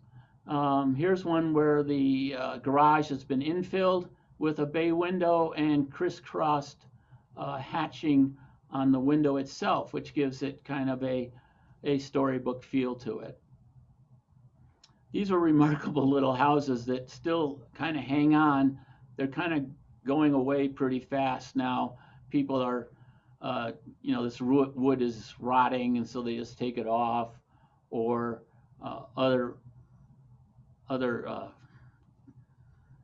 Here's one where the garage has been infilled with a bay window and crisscrossed hatching on the window itself, which gives it kind of a storybook feel to it. These were remarkable little houses that still kind of hang on. They're kind of going away pretty fast now. People are, this wood is rotting, and so they just take it off, or other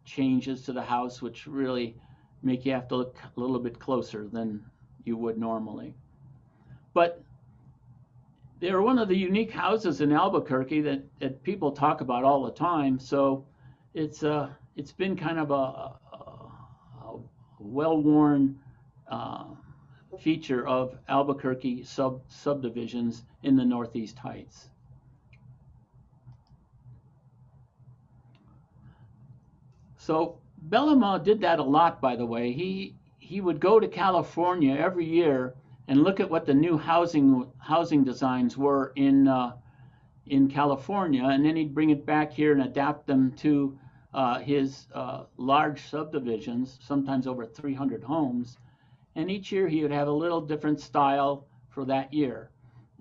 changes to the house, which really make you have to look a little bit closer than you would normally. But they're one of the unique houses in Albuquerque that people talk about all the time. So it's been kind of a well-worn feature of Albuquerque subdivisions in the Northeast Heights. So Bellama did that a lot, by the way. He would go to California every year and look at what the new housing designs were in California, and then he'd bring it back here and adapt them to his large subdivisions, sometimes over 300 homes. And each year he would have a little different style for that year.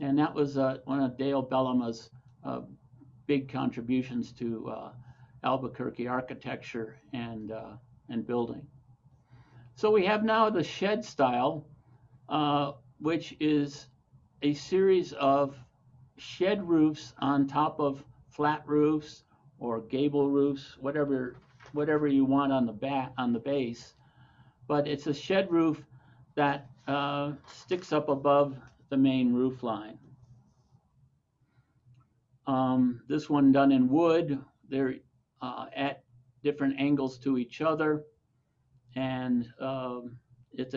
And that was one of Dale Bellama's big contributions to Albuquerque architecture and building. So we have now the shed style, which is a series of shed roofs on top of flat roofs or gable roofs, whatever you want on the base. But it's a shed roof that sticks up above the main roof line. This one done in wood. They're at different angles to each other, and it's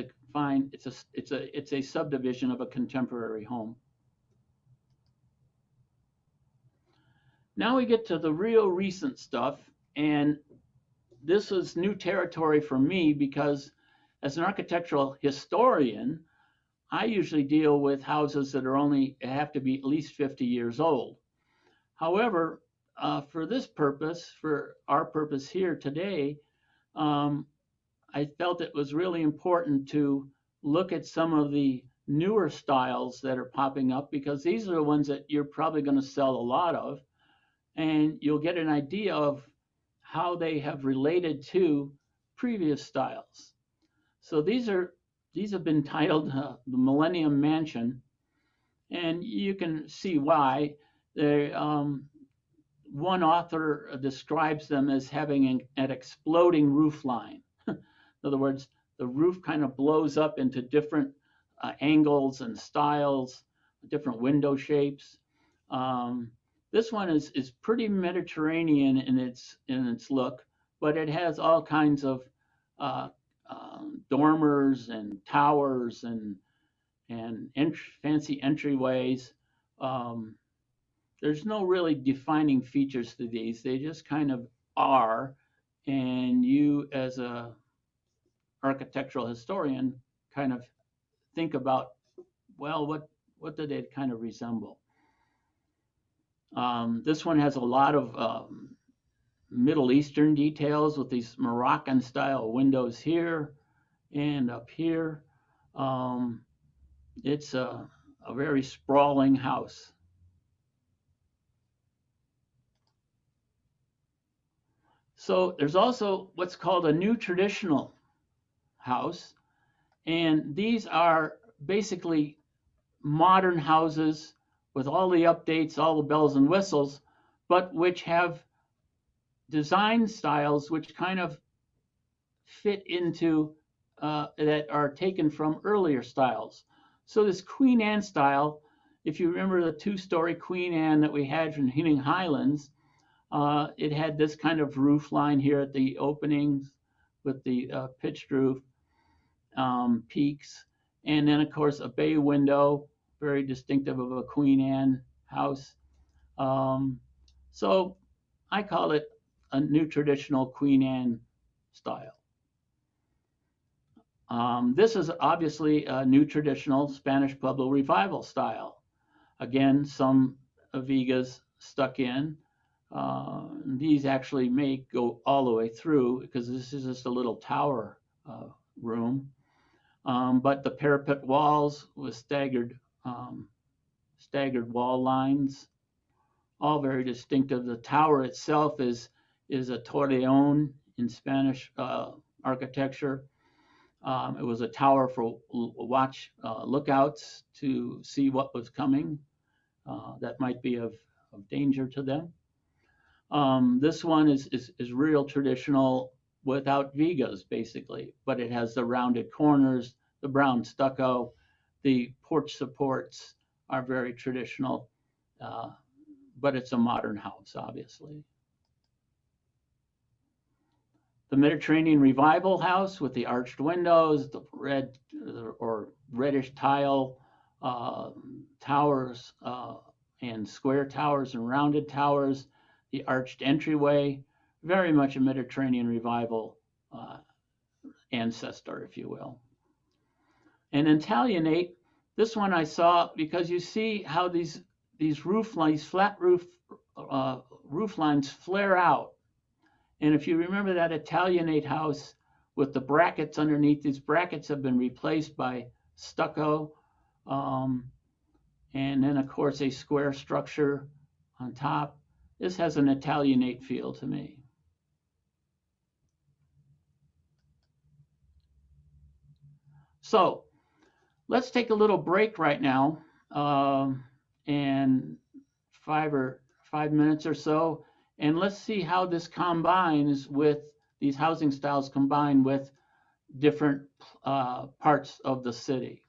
a subdivision of a contemporary home. Now we get to the real recent stuff, and this is new territory for me because as an architectural historian, I usually deal with houses that have to be at least 50 years old. However, for this purpose, for our purpose here today, I felt it was really important to look at some of the newer styles that are popping up, because these are the ones that you're probably going to sell a lot of, and you'll get an idea of how they have related to previous styles. So these have been titled the Millennium Mansion, and you can see why. One author describes them as having an exploding roof line. In other words, the roof kind of blows up into different angles and styles, different window shapes. This one is pretty Mediterranean in its look, but it has all kinds of dormers and towers and fancy entryways. There's no really defining features to these. They just kind of are, and you as a architectural historian kind of think about, well, what do they kind of resemble? This one has a lot of Middle Eastern details with these Moroccan style windows here and up here. It's a very sprawling house. So there's also what's called a new traditional house. And these are basically modern houses with all the updates, all the bells and whistles, but which have design styles which kind of fit into that are taken from earlier styles. So this Queen Anne style, if you remember the two-story Queen Anne that we had from Healing Highlands, it had this kind of roof line here at the openings with the pitched roof, peaks, and then of course a bay window, very distinctive of a Queen Anne house. So I call it a new traditional Queen Anne style. This is obviously a new traditional Spanish Pueblo Revival style. Again, some vigas stuck in. These actually may go all the way through because this is just a little tower room. But the parapet walls with staggered wall lines, all very distinctive. The tower itself is a torreon in Spanish architecture. It was a tower for lookouts to see what was coming that might be of danger to them. This one is real traditional without vigas, basically, but it has the rounded corners, the brown stucco, the porch supports are very traditional, but it's a modern house, obviously. The Mediterranean Revival house with the arched windows, the red or reddish tile towers and square towers and rounded towers, the arched entryway, very much a Mediterranean Revival ancestor, if you will. And Italianate, this one I saw because you see how these roof lines, flat roof lines flare out. And if you remember that Italianate house with the brackets underneath, these brackets have been replaced by stucco. And then, of course, a square structure on top. This has an Italianate feel to me. So let's take a little break right now, and 5 minutes or so, and let's see how this combines with these housing styles combine with different parts of the city.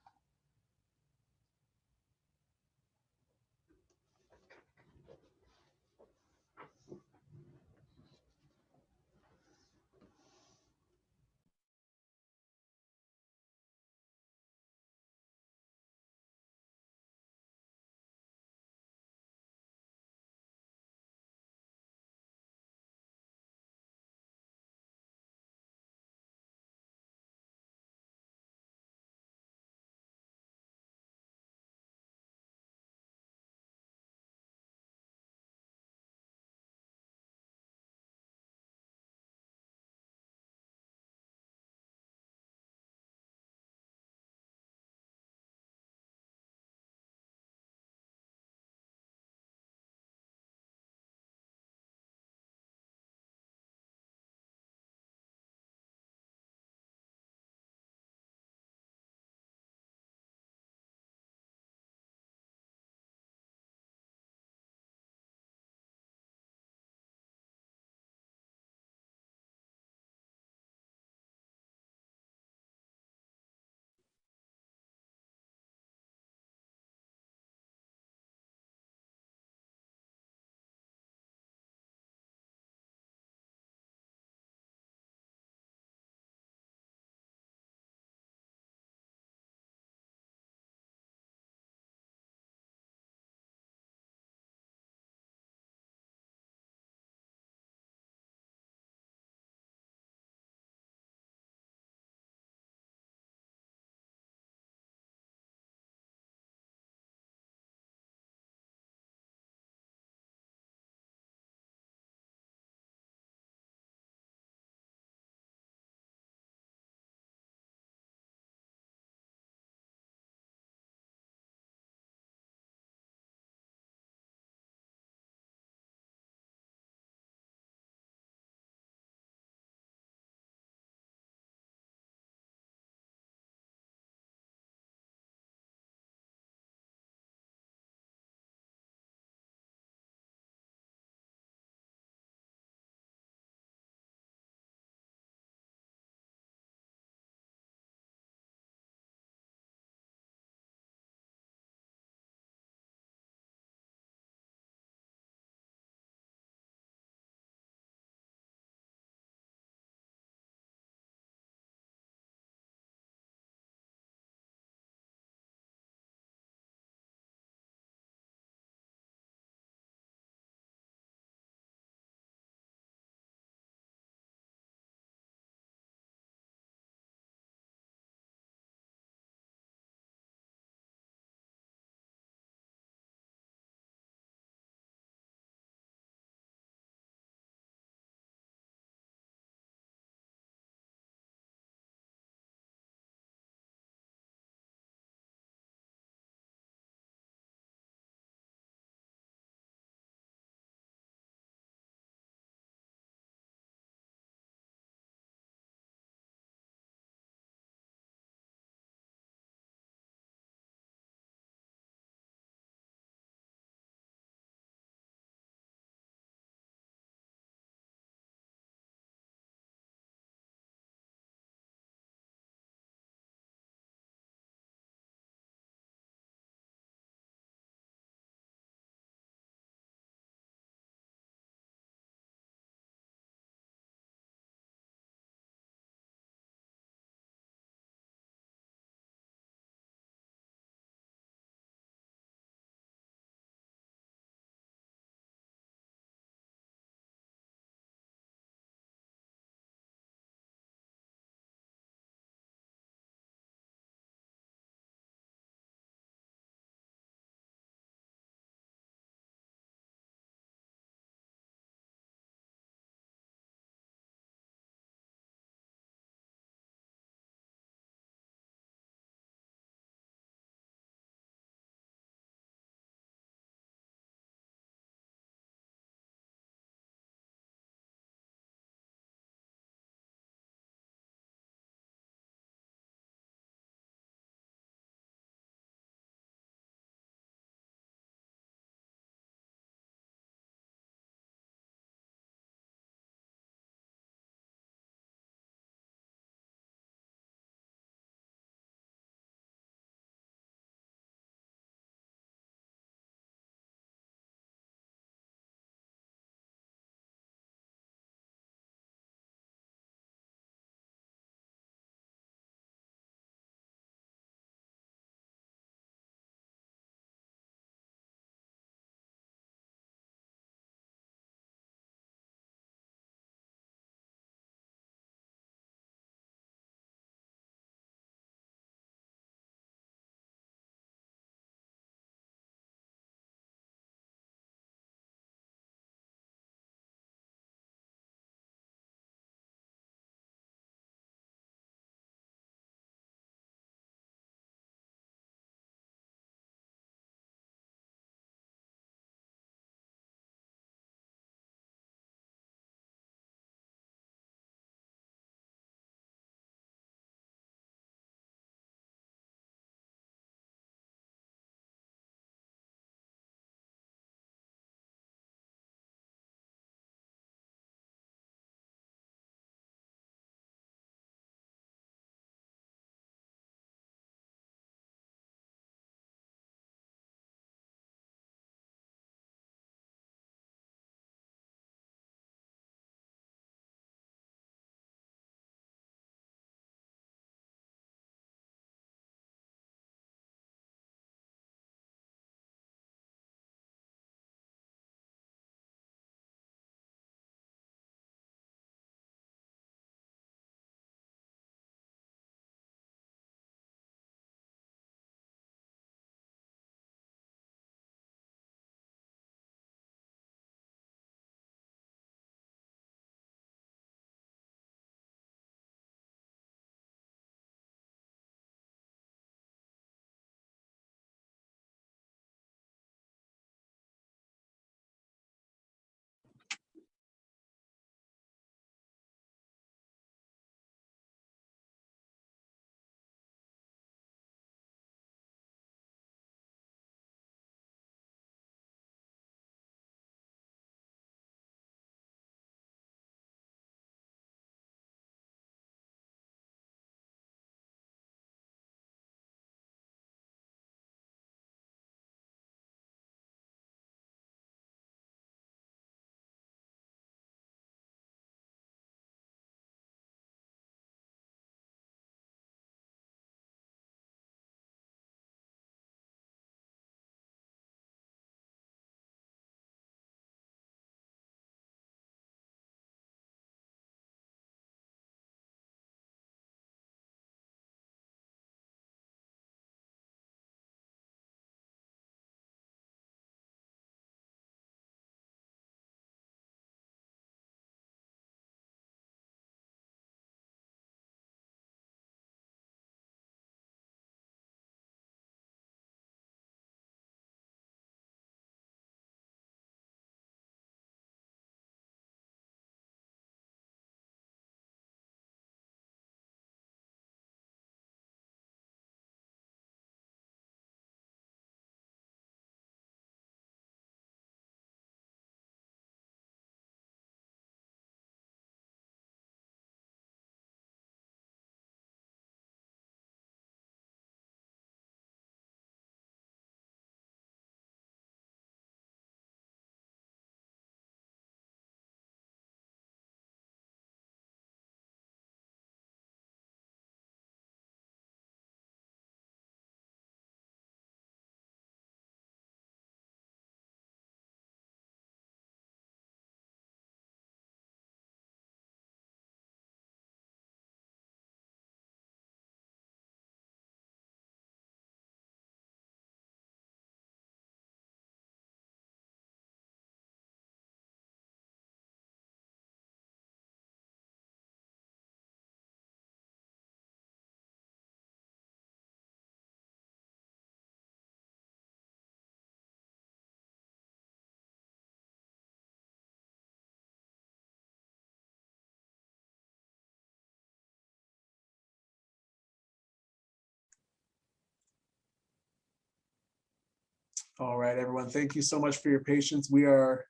All right, everyone. Thank you so much for your patience. We are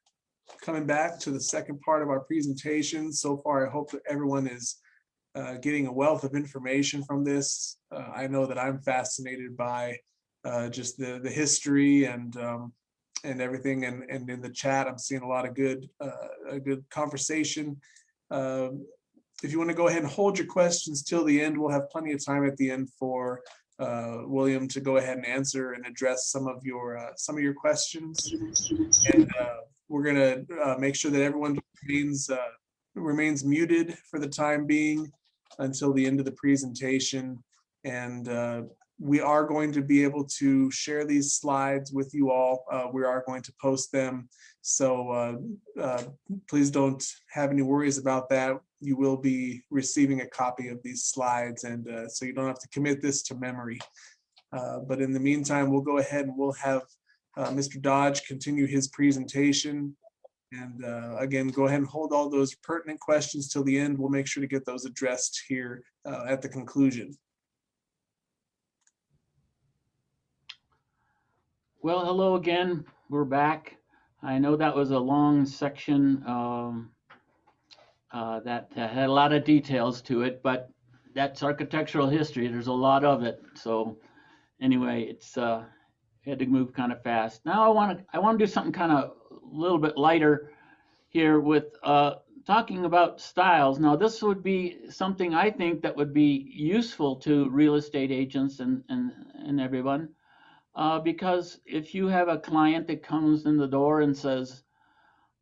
coming back to the second part of our presentation. So far, I hope that everyone is getting a wealth of information from this. I know that I'm fascinated by just the history and everything. And in the chat, I'm seeing a lot of good conversation. If you want to go ahead and hold your questions till the end, we'll have plenty of time at the end for William to go ahead and answer and address some of your questions. And we're gonna make sure that everyone remains muted for the time being until the end of the presentation. And we are going to be able to share these slides with you all. We are going to post them. So please don't have any worries about that. You will be receiving a copy of these slides, and so you don't have to commit this to memory. But in the meantime, we'll go ahead and we'll have Mr. Dodge continue his presentation. And again, go ahead and hold all those pertinent questions till the end. We'll make sure to get those addressed here at the conclusion. Well, hello again. We're back. I know that was a long section that had a lot of details to it, but that's architectural history. There's a lot of it. So anyway, it's had to move kind of fast. Now I want to do something kind of a little bit lighter here with talking about styles. Now this would be something I think that would be useful to real estate agents and everyone. Because if you have a client that comes in the door and says,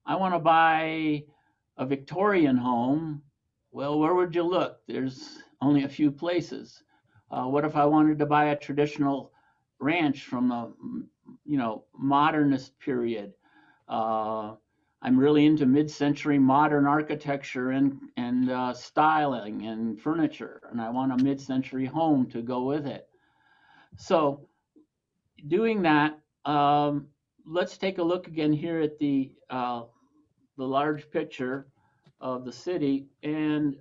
I want to buy a Victorian home, well, where would you look? There's only a few places. What if I wanted to buy a traditional ranch from the modernist period? I'm really into mid-century modern architecture and styling and furniture, and I want a mid-century home to go with it. So doing that, let's take a look again here at the large picture of the city, and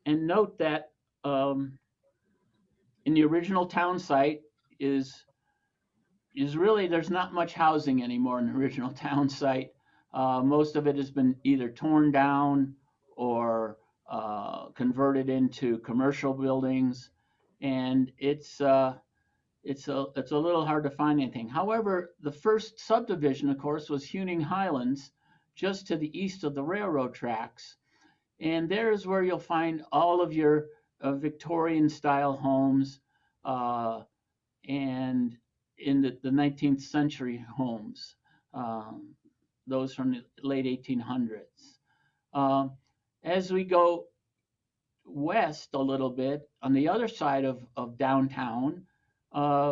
note that in the original town site is really, there's not much housing anymore in the original town site. Most of it has been either torn down or converted into commercial buildings, and it's a little hard to find anything. However, the first subdivision, of course, was Huning Highlands, just to the east of the railroad tracks. And there's where you'll find all of your Victorian style homes and in the 19th century homes, those from the late 1800s. As we go west a little bit, on the other side of downtown,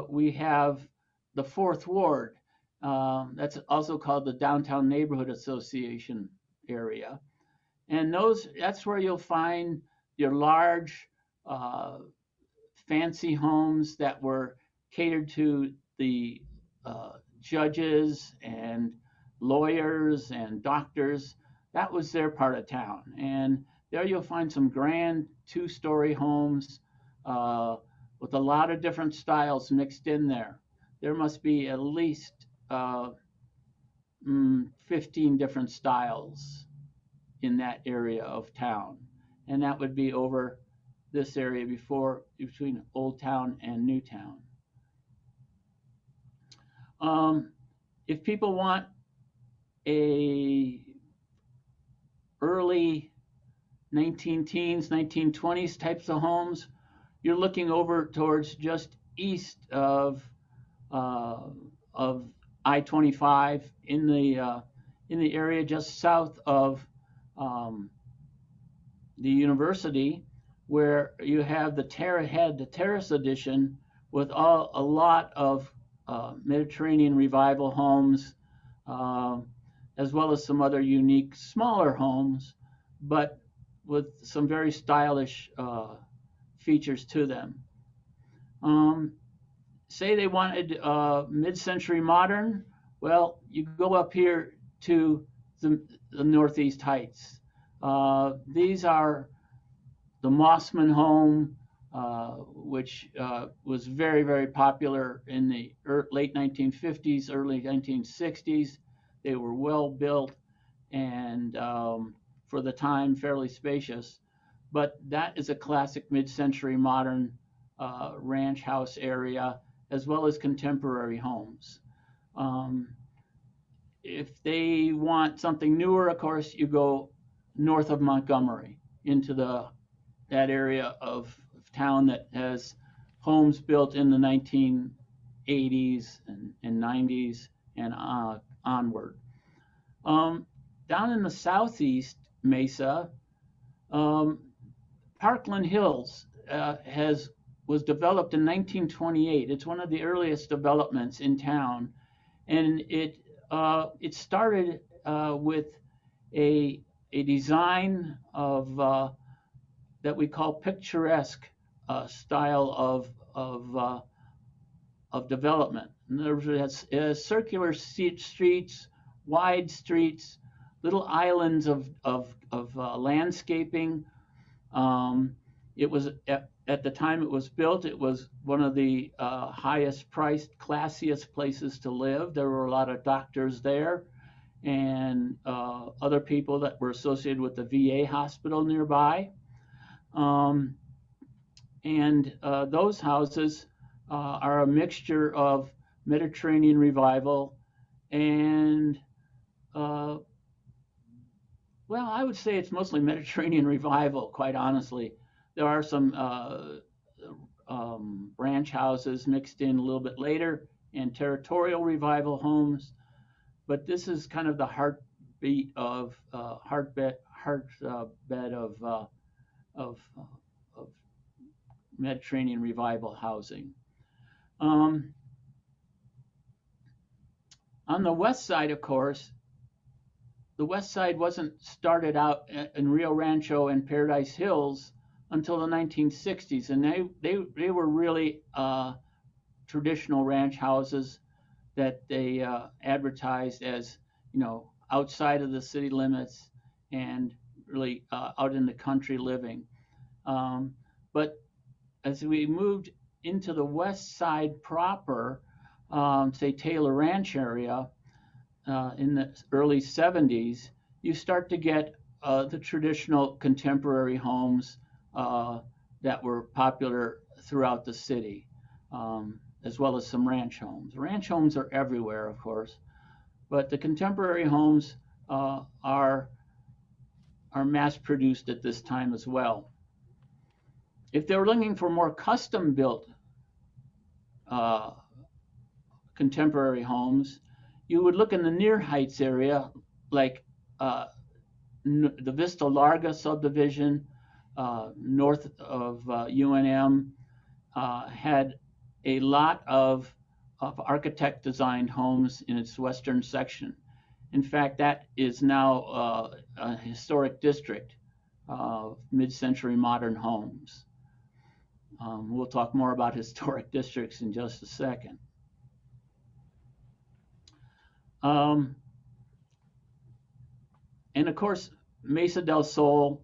we have the Fourth Ward. That's also called the Downtown Neighborhood Association area. And that's where you'll find your large, fancy homes that were catered to the judges and lawyers and doctors. That was their part of town. And there you'll find some grand two-story homes with a lot of different styles mixed in there. There must be at least 15 different styles in that area of town. And that would be over this area between Old Town and New Town. If people want a early 19-teens, 1920s types of homes, you're looking over towards just east of I-25 in the area just south of the university, where you have the terrace edition with a lot of Mediterranean Revival homes, as well as some other unique smaller homes, but with some very stylish features to them. Say they wanted mid-century modern, well, you go up here to the Northeast Heights. These are the Mossman home, which was very, very popular in the late 1950s, early 1960s. They were well built and for the time fairly spacious. But that is a classic mid-century modern ranch house area, as well as contemporary homes. If they want something newer, of course, you go north of Montgomery into that area of town that has homes built in the 1980s and 90s and onward. Down in the southeast Mesa, Parkland Hills was developed in 1928. It's one of the earliest developments in town, and it started with a design of that we call picturesque style of development. In other words, it has circular streets, wide streets, little islands of landscaping. It was at the time it was built, it was one of the highest priced, classiest places to live. There were a lot of doctors there and other people that were associated with the VA hospital nearby. Those houses are a mixture of Mediterranean Revival and well, I would say it's mostly Mediterranean Revival, quite honestly. There are some ranch houses mixed in a little bit later and Territorial Revival homes, but this is kind of the heartbeat of heartbed of Mediterranean Revival housing. On the west side, of course, the west side wasn't started out in Rio Rancho and Paradise Hills until the 1960s, and they were really traditional ranch houses that they advertised as, you know, outside of the city limits and really out in the country living. But as we moved into the west side proper, say Taylor Ranch area, in the early 70s, you start to get the traditional contemporary homes that were popular throughout the city, as well as some ranch homes. Ranch homes are everywhere, of course, but the contemporary homes are mass-produced at this time as well. If they were looking for more custom-built contemporary homes, you would look in the Near Heights area, like the Vista Larga subdivision, north of UNM, had a lot of architect-designed homes in its western section. In fact, that is now a historic district of mid-century modern homes. We'll talk more about historic districts in just a second. And of course, Mesa del Sol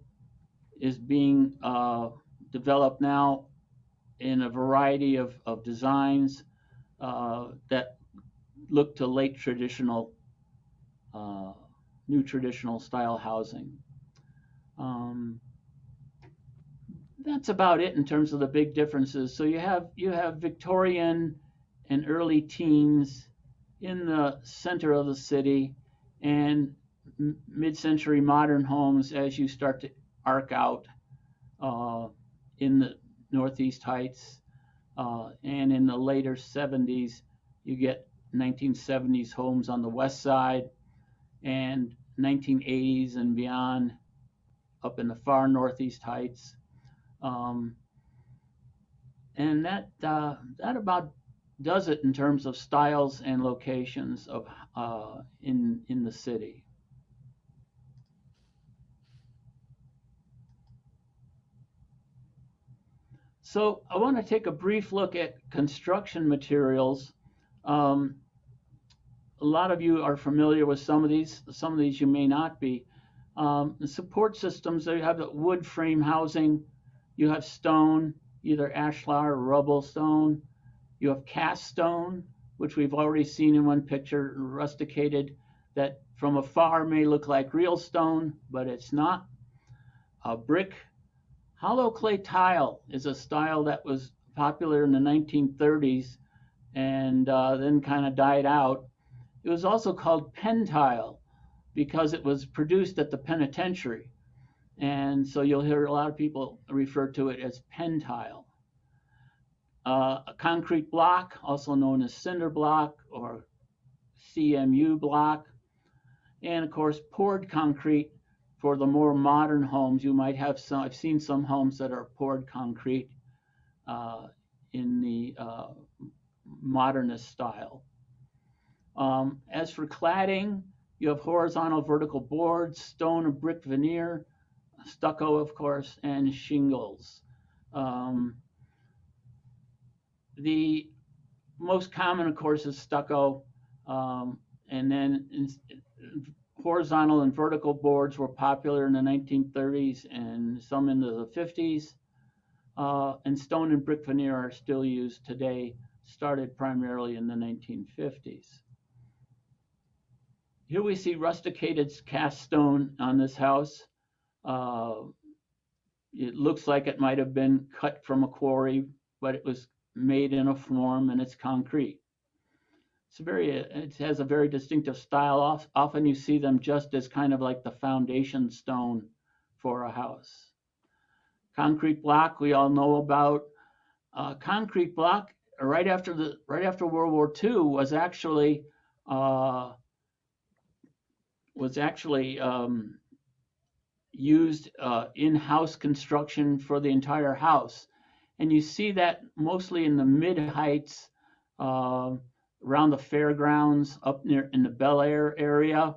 is being developed now in a variety of designs that look to late traditional, new traditional style housing. That's about it in terms of the big differences. So you have Victorian and early teens in the center of the city, and mid-century modern homes as you start to arc out in the Northeast Heights, and in the later 70s you get 1970s homes on the west side, and 1980s and beyond up in the far Northeast Heights, and that about does it in terms of styles and locations of in the city. So I want to take a brief look at construction materials. A lot of you are familiar with some of these you may not be. The support systems, you have the wood frame housing, you have stone, either ashlar or rubble stone. You have cast stone, which we've already seen in one picture, rusticated, that from afar may look like real stone, but it's not. Brick. Hollow clay tile is a style that was popular in the 1930s and then kind of died out. It was also called pen tile because it was produced at the penitentiary. And so you'll hear a lot of people refer to it as pen tile. A concrete block, also known as cinder block or CMU block. And of course, poured concrete for the more modern homes. You might have some, I've seen some homes that are poured concrete in the modernist style. As for cladding, you have horizontal vertical boards, stone and brick veneer, stucco, of course, and shingles. The most common, of course, is stucco, and then horizontal and vertical boards were popular in the 1930s and some into the 50s. And stone and brick veneer are still used today, started primarily in the 1950s. Here we see rusticated cast stone on this house. It looks like it might have been cut from a quarry, but it was made in a form and it's concrete. It has a very distinctive style. Often you see them just as kind of like the foundation stone for a house. Concrete block, we all know about. Concrete block, right after World War II, was actually used in-house construction for the entire house. And you see that mostly in the mid-heights around the fairgrounds up near in the Bel Air area.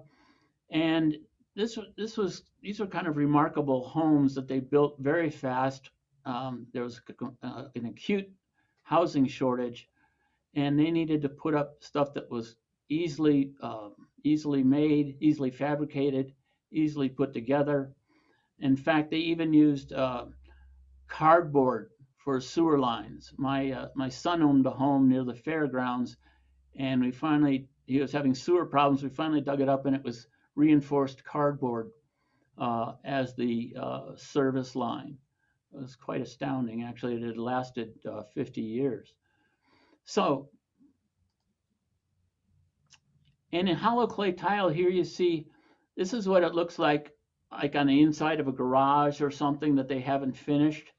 And these are kind of remarkable homes that they built very fast. There was an acute housing shortage, and they needed to put up stuff that was easily made, easily fabricated, easily put together. In fact, they even used cardboard for sewer lines. My son owned a home near the fairgrounds, and he was having sewer problems. We finally dug it up, and it was reinforced cardboard as the service line. It was quite astounding, actually. It had lasted 50 years. So, and in hollow clay tile here you see, this is what it looks like on the inside of a garage or something that they haven't finished.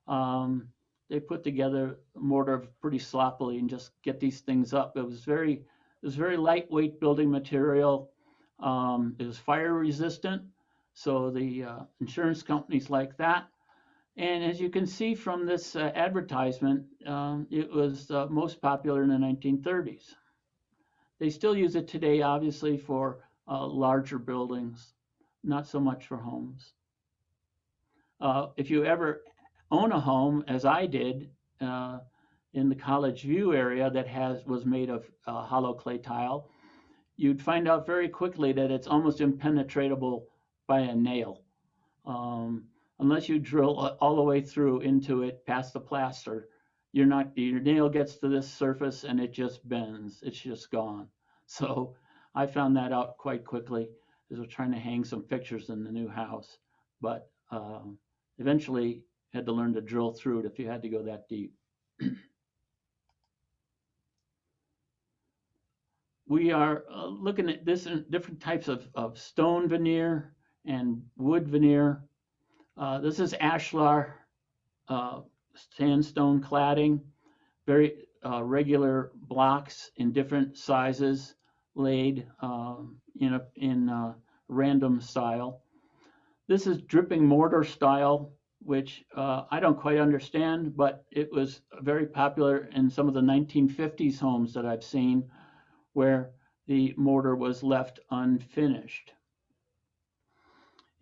They put together mortar pretty sloppily and just get these things up. It was very lightweight building material. It was fire resistant, so the insurance companies like that. And as you can see from this advertisement, it was most popular in the 1930s. They still use it today, obviously, for larger buildings, not so much for homes. If you ever own a home, as I did, in the College View area that was made of hollow clay tile, you'd find out very quickly that it's almost impenetrable by a nail. Unless you drill all the way through into it past the plaster, your nail gets to this surface and it just bends. It's just gone. So I found that out quite quickly as we're trying to hang some pictures in the new house. But eventually had to learn to drill through it if you had to go that deep. We are looking at this in different types of stone veneer and wood veneer. This is ashlar sandstone cladding, very regular blocks in different sizes laid in random style. This is dripping mortar style, which I don't quite understand, but it was very popular in some of the 1950s homes that I've seen where the mortar was left unfinished.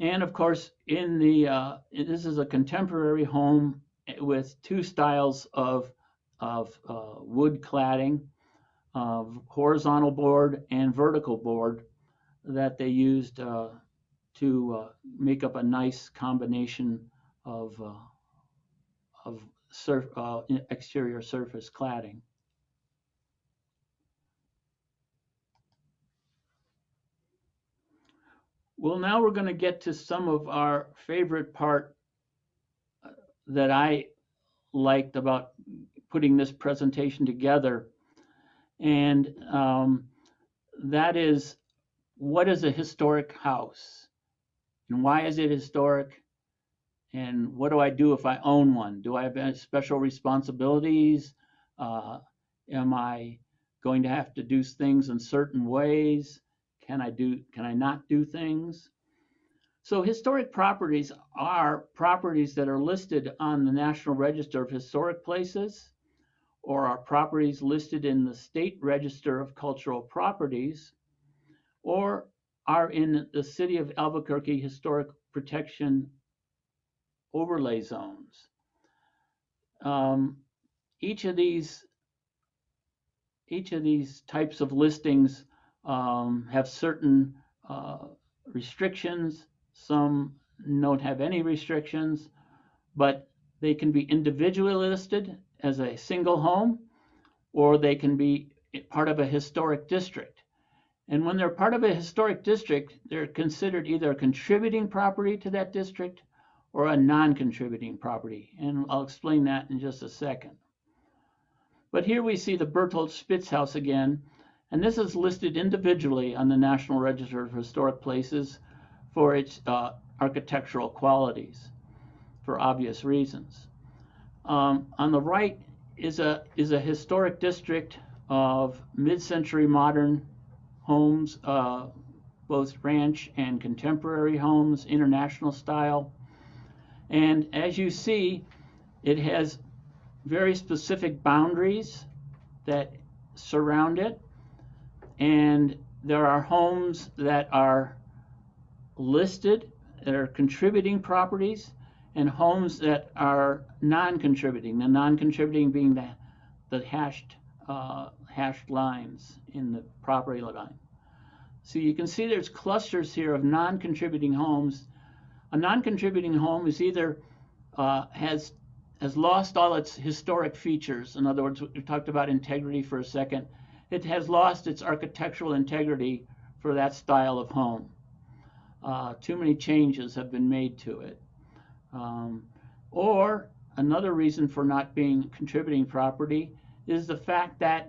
And of course, this is a contemporary home with two styles of wood cladding, horizontal board and vertical board that they used to make up a nice combination of exterior surface cladding. Well, now we're going to get to some of our favorite part that I liked about putting this presentation together. And that is, what is a historic house? And why is it historic? And what do I do if I own one? Do I have special responsibilities? Am I going to have to do things in certain ways? Can I not do things? So historic properties are properties that are listed on the National Register of Historic Places, or are properties listed in the State Register of Cultural Properties, or are in the City of Albuquerque Historic Protection Overlay Zones. Each of these types of listings have certain restrictions. Some don't have any restrictions, but they can be individually listed as a single home, or they can be part of a historic district. And when they're part of a historic district, they're considered either a contributing property to that district or a non-contributing property. And I'll explain that in just a second. But here we see the Berthold Spitz house again, and this is listed individually on the National Register of Historic Places for its architectural qualities, for obvious reasons. On the right is a historic district of mid-century modern homes, both ranch and contemporary homes, international style. And as you see, it has very specific boundaries that surround it. And there are homes that are listed, that are contributing properties, and homes that are non-contributing. The non-contributing being the hashed lines in the property line. So you can see there's clusters here of non-contributing homes. A non-contributing home is either has lost all its historic features. In other words, we talked about integrity for a second. It has lost its architectural integrity for that style of home. Too many changes have been made to it. Or another reason for not being contributing property is the fact that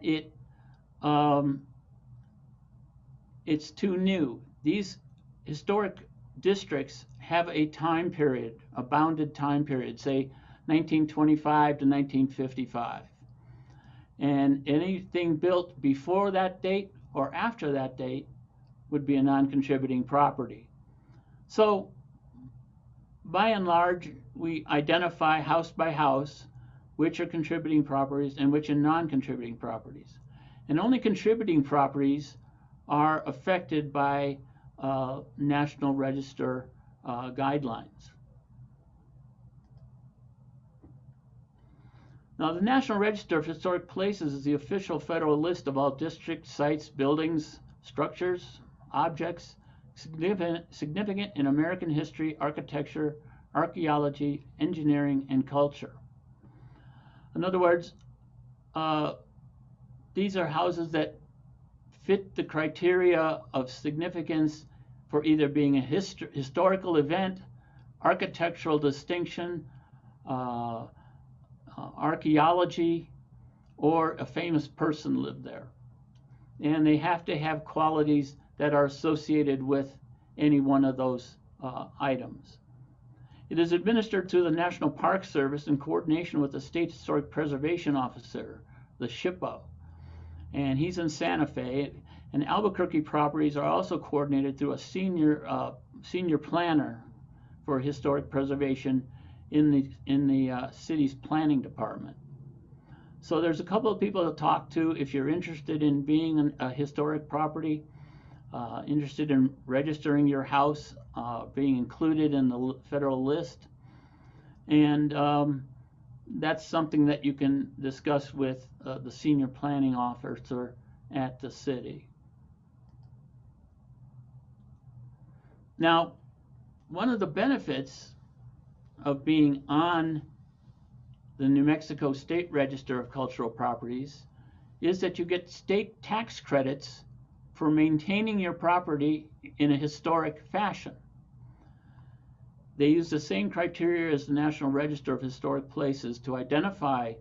it's too new. These historic districts have a time period, a bounded time period, say 1925 to 1955. And anything built before that date or after that date would be a non-contributing property. So by and large, we identify house by house which are contributing properties and which are non-contributing properties. And only contributing properties are affected by National Register guidelines. Now, the National Register of Historic Places is the official federal list of all districts, sites, buildings, structures, objects significant in American history, architecture, archaeology, engineering, and culture. In other words, these are houses that fit the criteria of significance for either being a historical event, architectural distinction, archaeology, or a famous person lived there. And they have to have qualities that are associated with any one of those items. It is administered through the National Park Service in coordination with the State Historic Preservation Officer, the SHPO. And he's in Santa Fe. And Albuquerque properties are also coordinated through a senior planner for historic preservation in the city's planning department. So there's a couple of people to talk to if you're interested in being a historic property, interested in registering your house, being included in the federal list. And that's something that you can discuss with the senior planning officer at the city. Now, one of the benefits of being on the New Mexico State Register of Cultural Properties is that you get state tax credits for maintaining your property in a historic fashion. They use the same criteria as the National Register of Historic Places to identify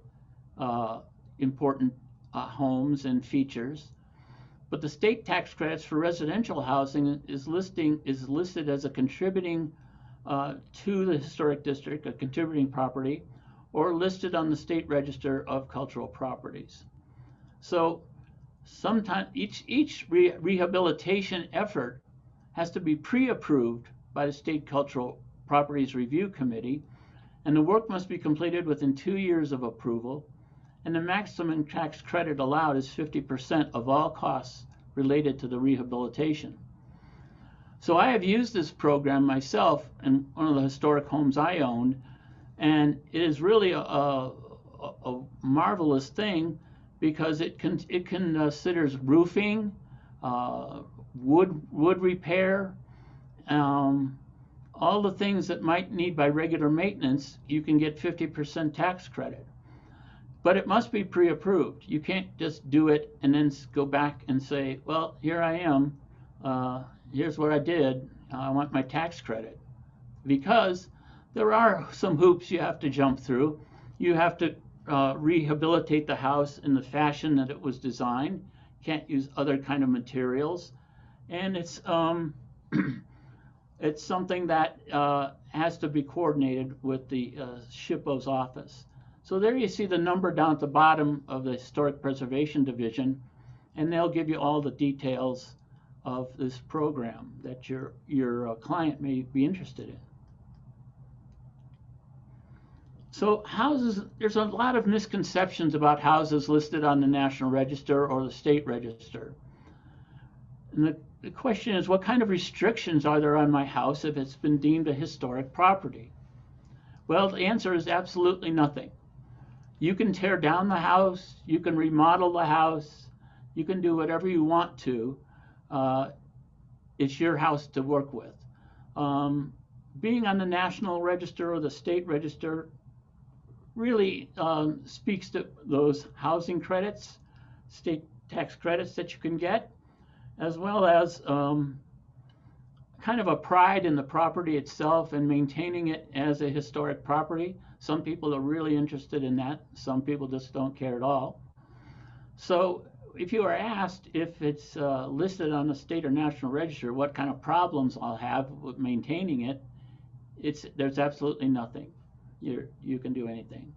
important homes and features, but the state tax credits for residential housing is listed as a contributing to the historic district, a contributing property, or listed on the State Register of Cultural Properties. So sometimes each rehabilitation effort has to be pre-approved by the State Cultural Properties Review Committee, and the work must be completed within 2 years of approval, and the maximum tax credit allowed is 50% of all costs related to the rehabilitation. So I have used this program myself in one of the historic homes I owned, and it is really a marvelous thing because it considers roofing, wood repair, all the things that might need by regular maintenance. You can get 50% tax credit, but it must be pre-approved. You can't just do it and then go back and say, well, here I am, here's what I did, I want my tax credit. Because there are some hoops you have to jump through. You have to rehabilitate the house in the fashion that it was designed. Can't use other kind of materials, and it's it's something that has to be coordinated with the SHPO's office. So there you see the number down at the bottom of the Historic Preservation Division, and they'll give you all the details of this program that your client may be interested in. So houses, there's a lot of misconceptions about houses listed on the National Register or the State Register. And the question is, what kind of restrictions are there on my house if it's been deemed a historic property? Well, the answer is absolutely nothing. You can tear down the house, you can remodel the house, you can do whatever you want to. It's your house to work with. Being on the National Register or the State Register really speaks to those housing credits, state tax credits that you can get, as well as kind of a pride in the property itself and maintaining it as a historic property. Some people are really interested in that. Some people just don't care at all. So if you are asked if it's listed on the state or national register, what kind of problems I'll have with maintaining it, there's absolutely nothing. You can do anything.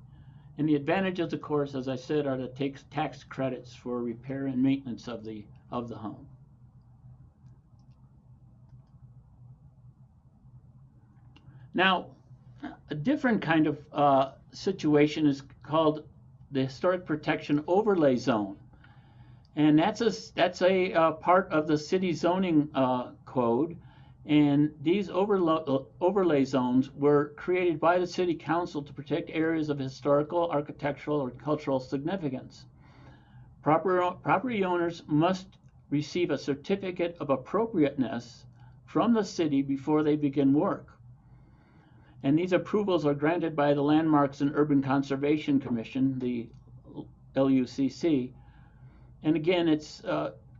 And the advantages, of course, as I said, are to take tax credits for repair and maintenance of the home. Now, a different kind of situation is called the Historic Protection Overlay Zone. And that's a part of the city zoning code. And these overlay zones were created by the City Council to protect areas of historical, architectural, or cultural significance. Property owners must receive a certificate of appropriateness from the city before they begin work. And these approvals are granted by the Landmarks and Urban Conservation Commission, the LUCC. And again, it's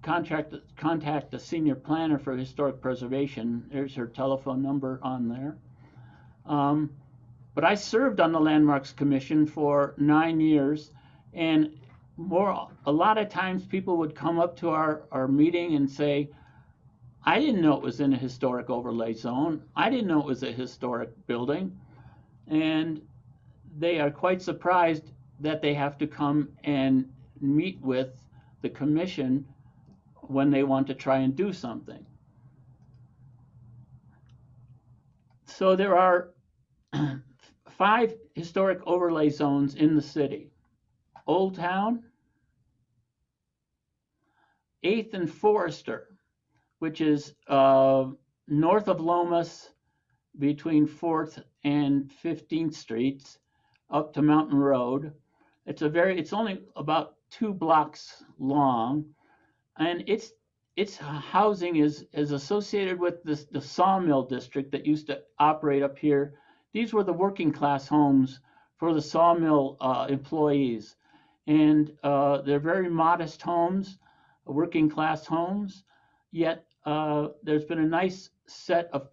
contact the senior planner for historic preservation. There's her telephone number on there. But I served on the Landmarks Commission for 9 years, and a lot of times people would come up to our meeting and say, I didn't know it was in a historic overlay zone. I didn't know it was a historic building. And they are quite surprised that they have to come and meet with the commission when they want to try and do something. So there are 5 historic overlay zones in the city. Old Town, 8th and Forester, which is north of Lomas between 4th and 15th Streets up to Mountain Road. It's only about 2 blocks long, and its housing is associated with the sawmill district that used to operate up here. These were the working class homes for the sawmill employees. And they're very modest homes, working class homes, yet there's been a nice set of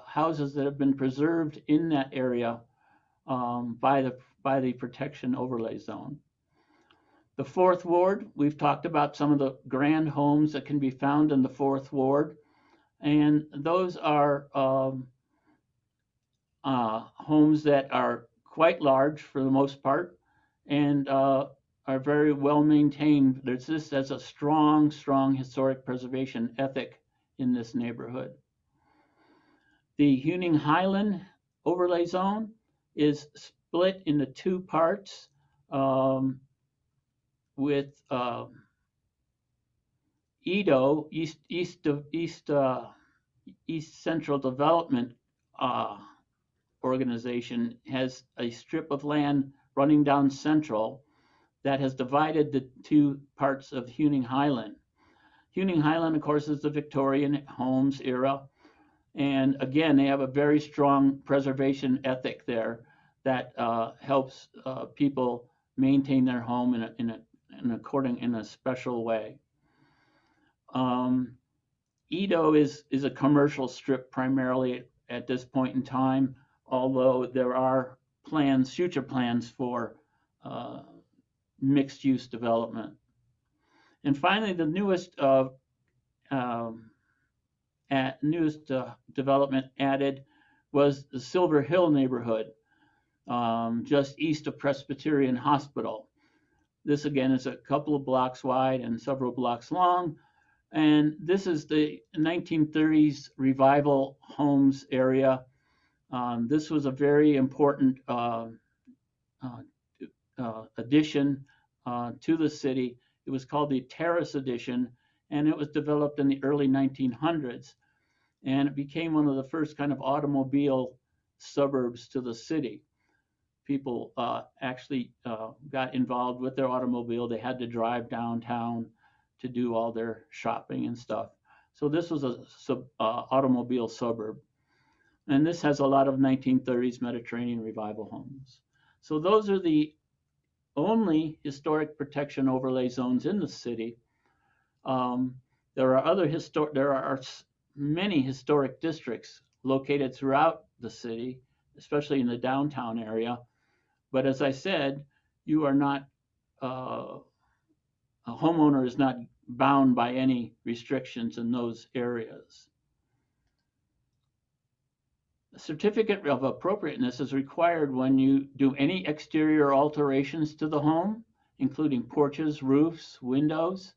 houses that have been preserved in that area by the protection overlay zone. The Fourth Ward, we've talked about some of the grand homes that can be found in the Fourth Ward, and those are homes that are quite large for the most part and are very well maintained. This has a strong historic preservation ethic in this neighborhood. The Huning Highland overlay zone is split into two parts with EDO, East Central Development Organization, has a strip of land running down Central that has divided the two parts of Huning Highland. Huning Highland, of course, is the Victorian homes era. And again, they have a very strong preservation ethic there that helps people maintain their home in a special way. Edo is a commercial strip primarily at this point in time, although there are future plans for mixed use development. And finally, the newest development added was the Silver Hill neighborhood, just east of Presbyterian Hospital. This again is a couple of blocks wide and several blocks long. And this is the 1930s revival homes area. This was a very important addition to the city. It was called the Terrace Addition, and it was developed in the early 1900s. And it became one of the first kind of automobile suburbs to the city. People actually got involved with their automobile. They had to drive downtown to do all their shopping and stuff. So this was a automobile suburb. And this has a lot of 1930s Mediterranean revival homes. So those are the only historic protection overlay zones in the city. There are many historic districts located throughout the city, especially in the downtown area. But as I said, you are not, a homeowner is not bound by any restrictions in those areas. A certificate of appropriateness is required when you do any exterior alterations to the home, including porches, roofs, windows,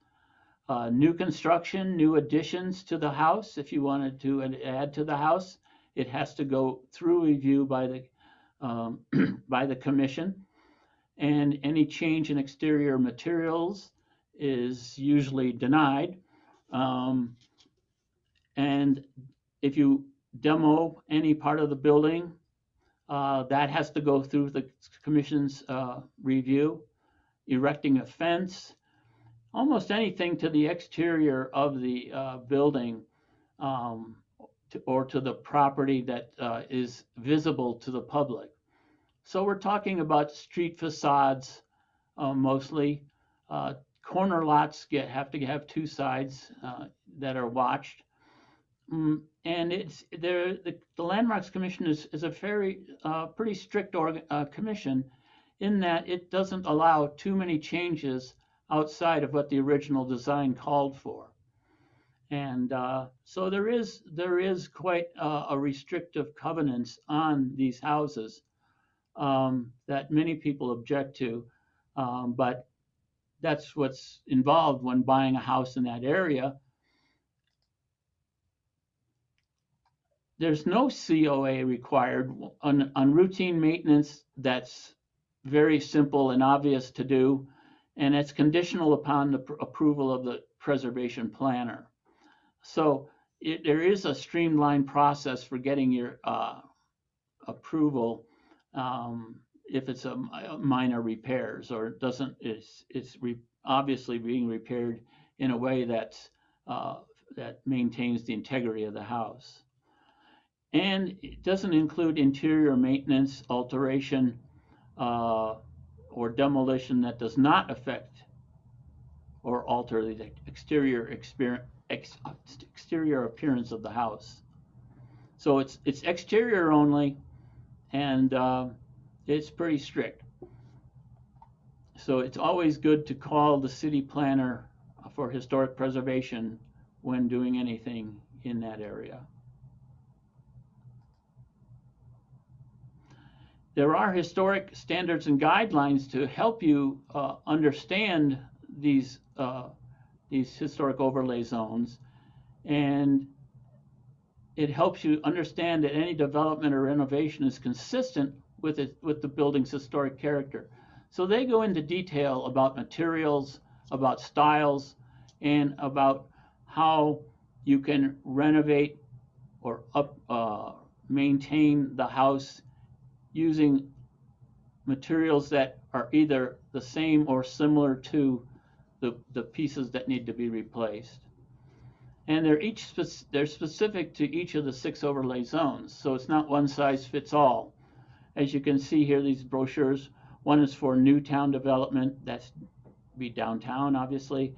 new construction, new additions to the house. If you wanted to add to the house, it has to go through review by the commission. And any change in exterior materials is usually denied. And if you demo any part of the building, that has to go through the commission's review. Erecting a fence, almost anything to the exterior of the building or to the property that is visible to the public. So we're talking about street facades mostly. Corner lots have to have two sides that are watched. And the Landmarks Commission is a very pretty strict commission in that it doesn't allow too many changes outside of what the original design called for. And so there is quite a restrictive covenants on these houses that many people object to, but that's what's involved when buying a house in that area. There's no COA required on routine maintenance. That's very simple and obvious to do, and it's conditional upon the approval of the preservation planner. So there is a streamlined process for getting your approval if it's a minor repairs or it doesn't. It's obviously being repaired in a way that maintains the integrity of the house. And it doesn't include interior maintenance, alteration, or demolition that does not affect or alter the exterior appearance of the house. So it's exterior only, and it's pretty strict. So it's always good to call the city planner for historic preservation when doing anything in that area. There are historic standards and guidelines to help you understand these historic overlay zones, and it helps you understand that any development or renovation is consistent with the building's historic character. So they go into detail about materials, about styles, and about how you can renovate or maintain the house using materials that are either the same or similar to the pieces that need to be replaced. And they're specific to each of the 6 overlay zones, so it's not one size fits all. As you can see here, these brochures, one is for new town development, that's be downtown obviously,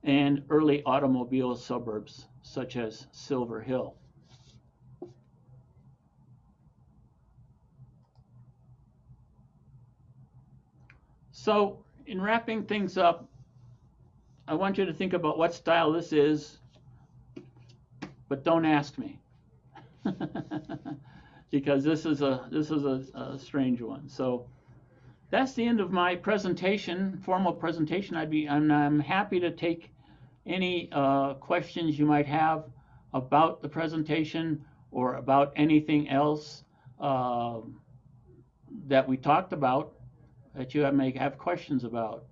and early automobile suburbs such as Silver Hill. So in wrapping things up, I want you to think about what style this is, but don't ask me because this is a strange one. So that's the end of my presentation, formal presentation. I'm happy to take any questions you might have about the presentation or about anything else that we talked about that you may have questions about.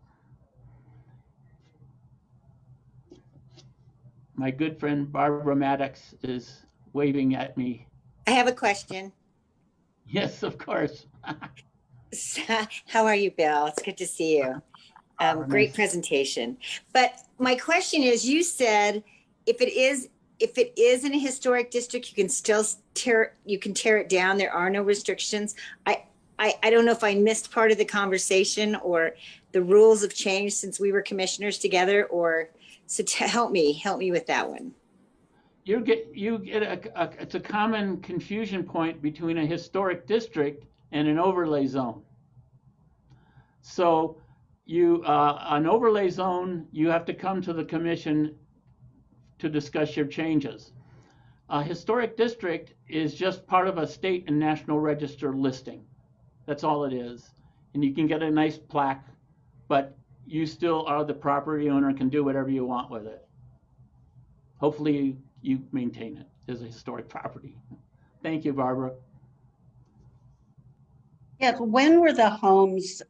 My good friend Barbara Maddox is waving at me. I have a question. Yes, of course. How are you, Bill? It's good to see you. Great presentation. But my question is, you said if it is in a historic district, you can still tear it down. There are no restrictions. I don't know if I missed part of the conversation or the rules have changed since we were commissioners together, or so help me with that one. It's a common confusion point between a historic district and an overlay zone. So an overlay zone, you have to come to the commission to discuss your changes. A historic district is just part of a state and national register listing. That's all it is. And you can get a nice plaque, but you still are the property owner and can do whatever you want with it. Hopefully you maintain it as a historic property. Thank you, Barbara. Yeah, when were the homes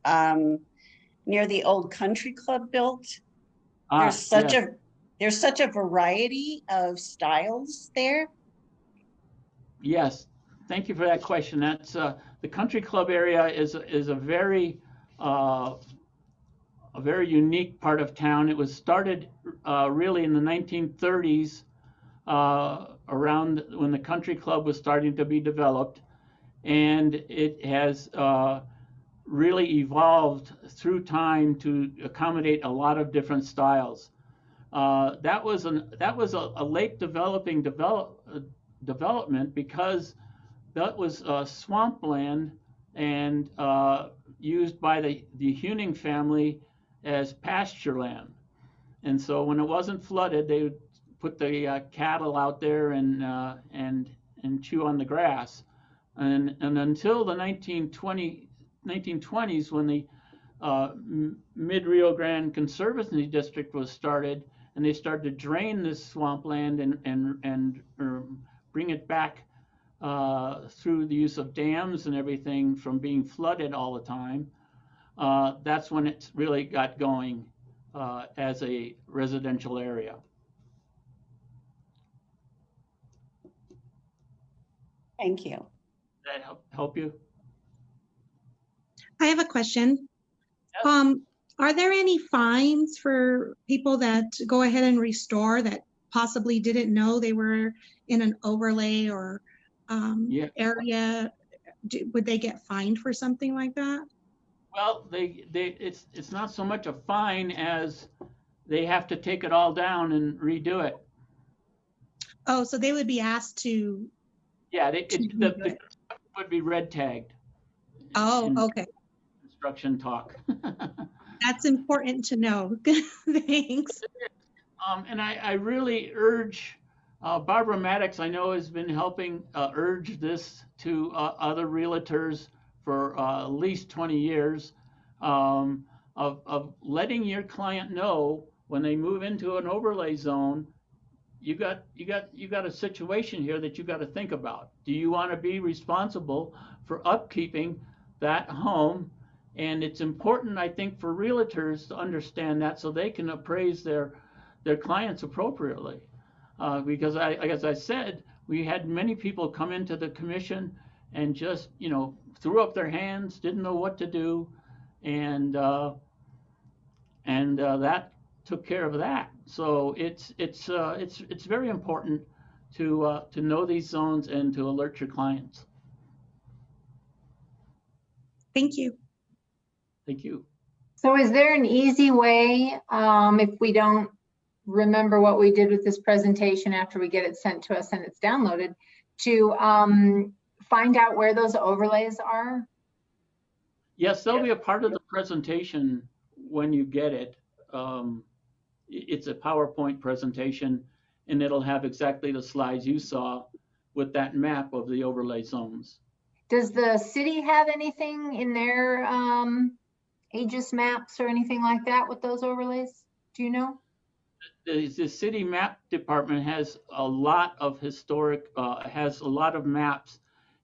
near the old country club built? There's such a variety of styles there. Yes, thank you for that question. That's the country club area is a very unique part of town. It was started really in the 1930s, around when the country club was starting to be developed, and it has really evolved through time to accommodate a lot of different styles. That was a late developing development because that was swampland and used by the Huning family as pasture land. And so when it wasn't flooded, they would put the cattle out there and chew on the grass. And until the 1920s, when the Mid-Rio Grande Conservancy District was started, and they started to drain this swampland and bring it back through the use of dams and everything from being flooded all the time, that's when it really got going as a residential area. Thank you. Did that help you? I have a question. Yep. Are there any fines for people that go ahead and restore that possibly didn't know they were in an overlay or area? Would they get fined for something like that? Well, it's not so much a fine as they have to take it all down and redo it. Oh, so they would be asked to. Yeah, redo the it. would be red tagged. Oh, in okay. Construction talk. That's important to know. Thanks. And I really urge, Barbara Maddox, I know, has been helping urge this to other realtors for at least 20 years, of letting your client know when they move into an overlay zone, you got a situation here that you got to think about. Do you want to be responsible for upkeeping that home? And it's important, I think, for realtors to understand that so they can appraise their clients appropriately. Because as I said, we had many people come into the commission and just, threw up their hands, didn't know what to do, and that took care of that. So it's very important to know these zones and to alert your clients. Thank you. Thank you. So is there an easy way, if we don't remember what we did with this presentation after we get it sent to us and it's downloaded, to find out where those overlays are? Yes, they'll be a part of the presentation when you get it. It's a PowerPoint presentation, and it'll have exactly the slides you saw with that map of the overlay zones. Does the city have anything in their Aegis maps or anything like that with those overlays? Do you know? The city map department has a lot of has a lot of maps,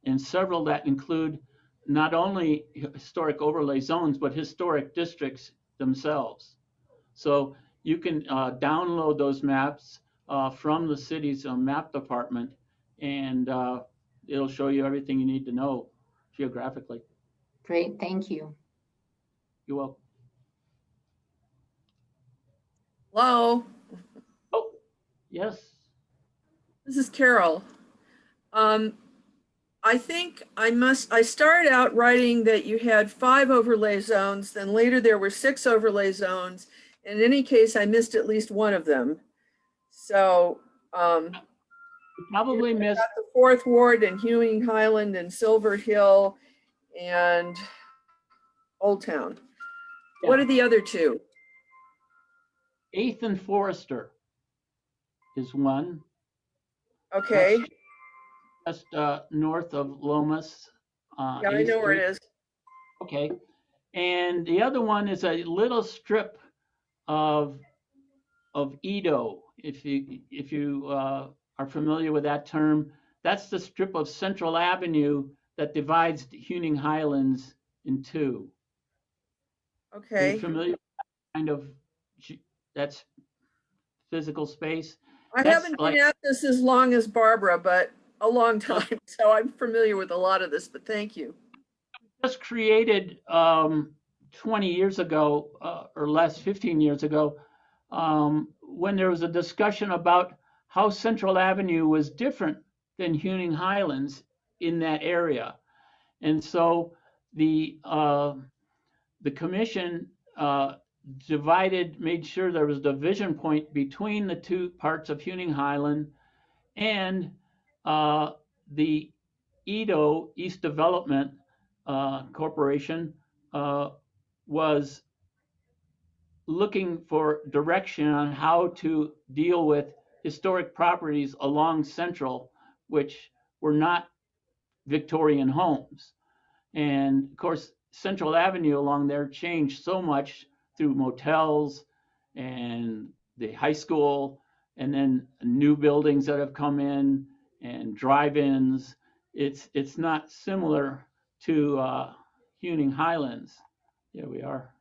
and several that include not only historic overlay zones, but historic districts themselves. So you can download those maps from the city's map department, and it'll show you everything you need to know geographically. Great, thank you. You're welcome. Hello, Oh, yes. this is Carol. I think I started out writing that you had 5 overlay zones, then later there were 6 overlay zones. In any case, I missed at least one of them. So You probably missed the 4th Ward and Hewing Highland and Silver Hill and Old Town. Yeah. What are the other 2? 8th and Forester is one. Okay, That's just north of Lomas. yeah, I know where it is. Okay. And the other one is a little strip of Edo. If you are familiar with that term, that's the strip of Central Avenue that divides Hewing Highlands in 2. Are Okay. you familiar with that kind of, that's physical space? I That's haven't like- been at this as long as Barbara, but a long time. So I'm familiar with a lot of this, but thank you. Just created 20 years ago, or less, 15 years ago, when there was a discussion about how Central Avenue was different than Hewing Highlands in that area. And so the commission made sure there was a division point between the 2 parts of Hewing Highland, and the Edo East Development Corporation was looking for direction on how to deal with historic properties along Central, which were not Victorian homes. And of course, Central Avenue along there changed so much through motels and the high school, and then new buildings that have come in and drive-ins. It's not similar to Hewing Highlands. Here we are.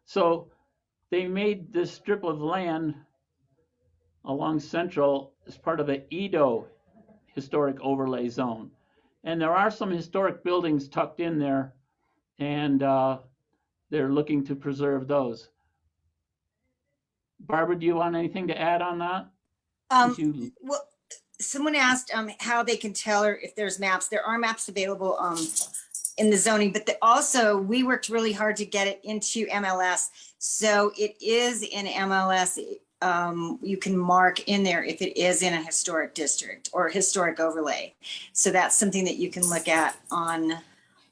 So they made this strip of land along Central as part of the Edo historic overlay zone. And there are some historic buildings tucked in there, and they're looking to preserve those. Barbara, do you want anything to add on that? Well, someone asked how they can tell or if there's maps. There are maps available in the zoning, but also we worked really hard to get it into MLS. So it is in MLS. You can mark in there if it is in a historic district or historic overlay. So that's something that you can look at on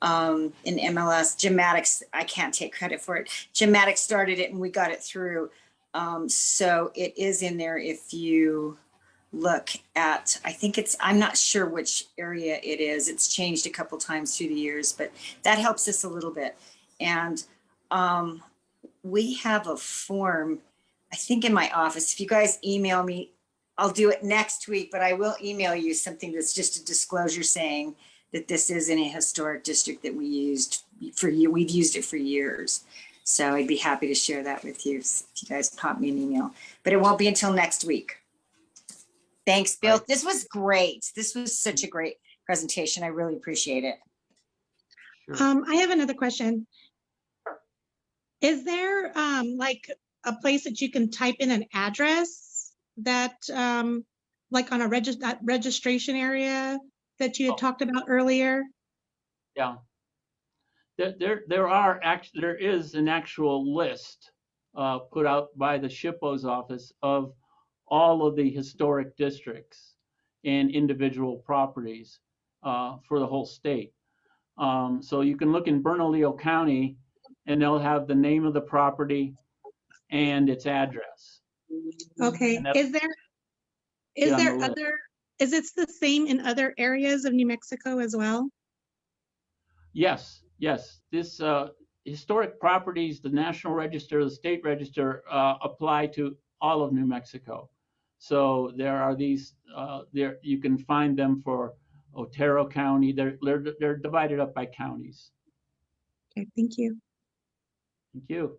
in MLS. Jim Maddox, I can't take credit for it. Jim Maddox started it and we got it through. So it is in there if you look at, I think it's, I'm not sure which area it is. It's changed a couple times through the years, but that helps us a little bit. And we have a form, I think in my office. If you guys email me, I'll do it next week, but I will email you something that's just a disclosure saying that this is in a historic district that we used for you. We've used it for years. So I'd be happy to share that with you if you guys pop me an email, but it won't be until next week. Thanks, Bill. Right. This was great. This was such a great presentation. I really appreciate it. Sure. I have another question. Is there like a place that you can type in an address that like on a registration area that you had talked about earlier? Yeah. There is an actual list put out by the SHPO's office of all of the historic districts and individual properties for the whole state. So you can look in Bernalillo County and they'll have the name of the property and its address. Okay. Is it the same in other areas of New Mexico as well? Yes. This historic properties, the National Register, the State Register apply to all of New Mexico. So there are these, there you can find them for Otero County. They're divided up by counties. Okay, thank you. Thank you.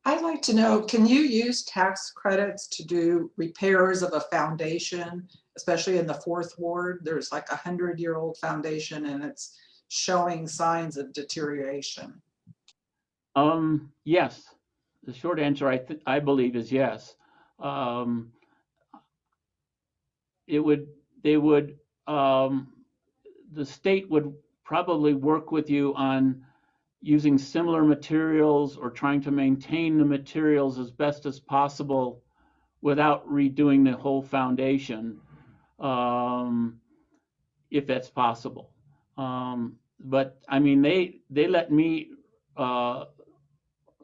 I'd like to know, can you use tax credits to do repairs of a foundation, especially in the 4th Ward? There's like 100-year-old foundation and it's showing signs of deterioration. Yes. The short answer, I believe, is yes. The state would probably work with you on using similar materials or trying to maintain the materials as best as possible without redoing the whole foundation, if that's possible. But I mean, they let me,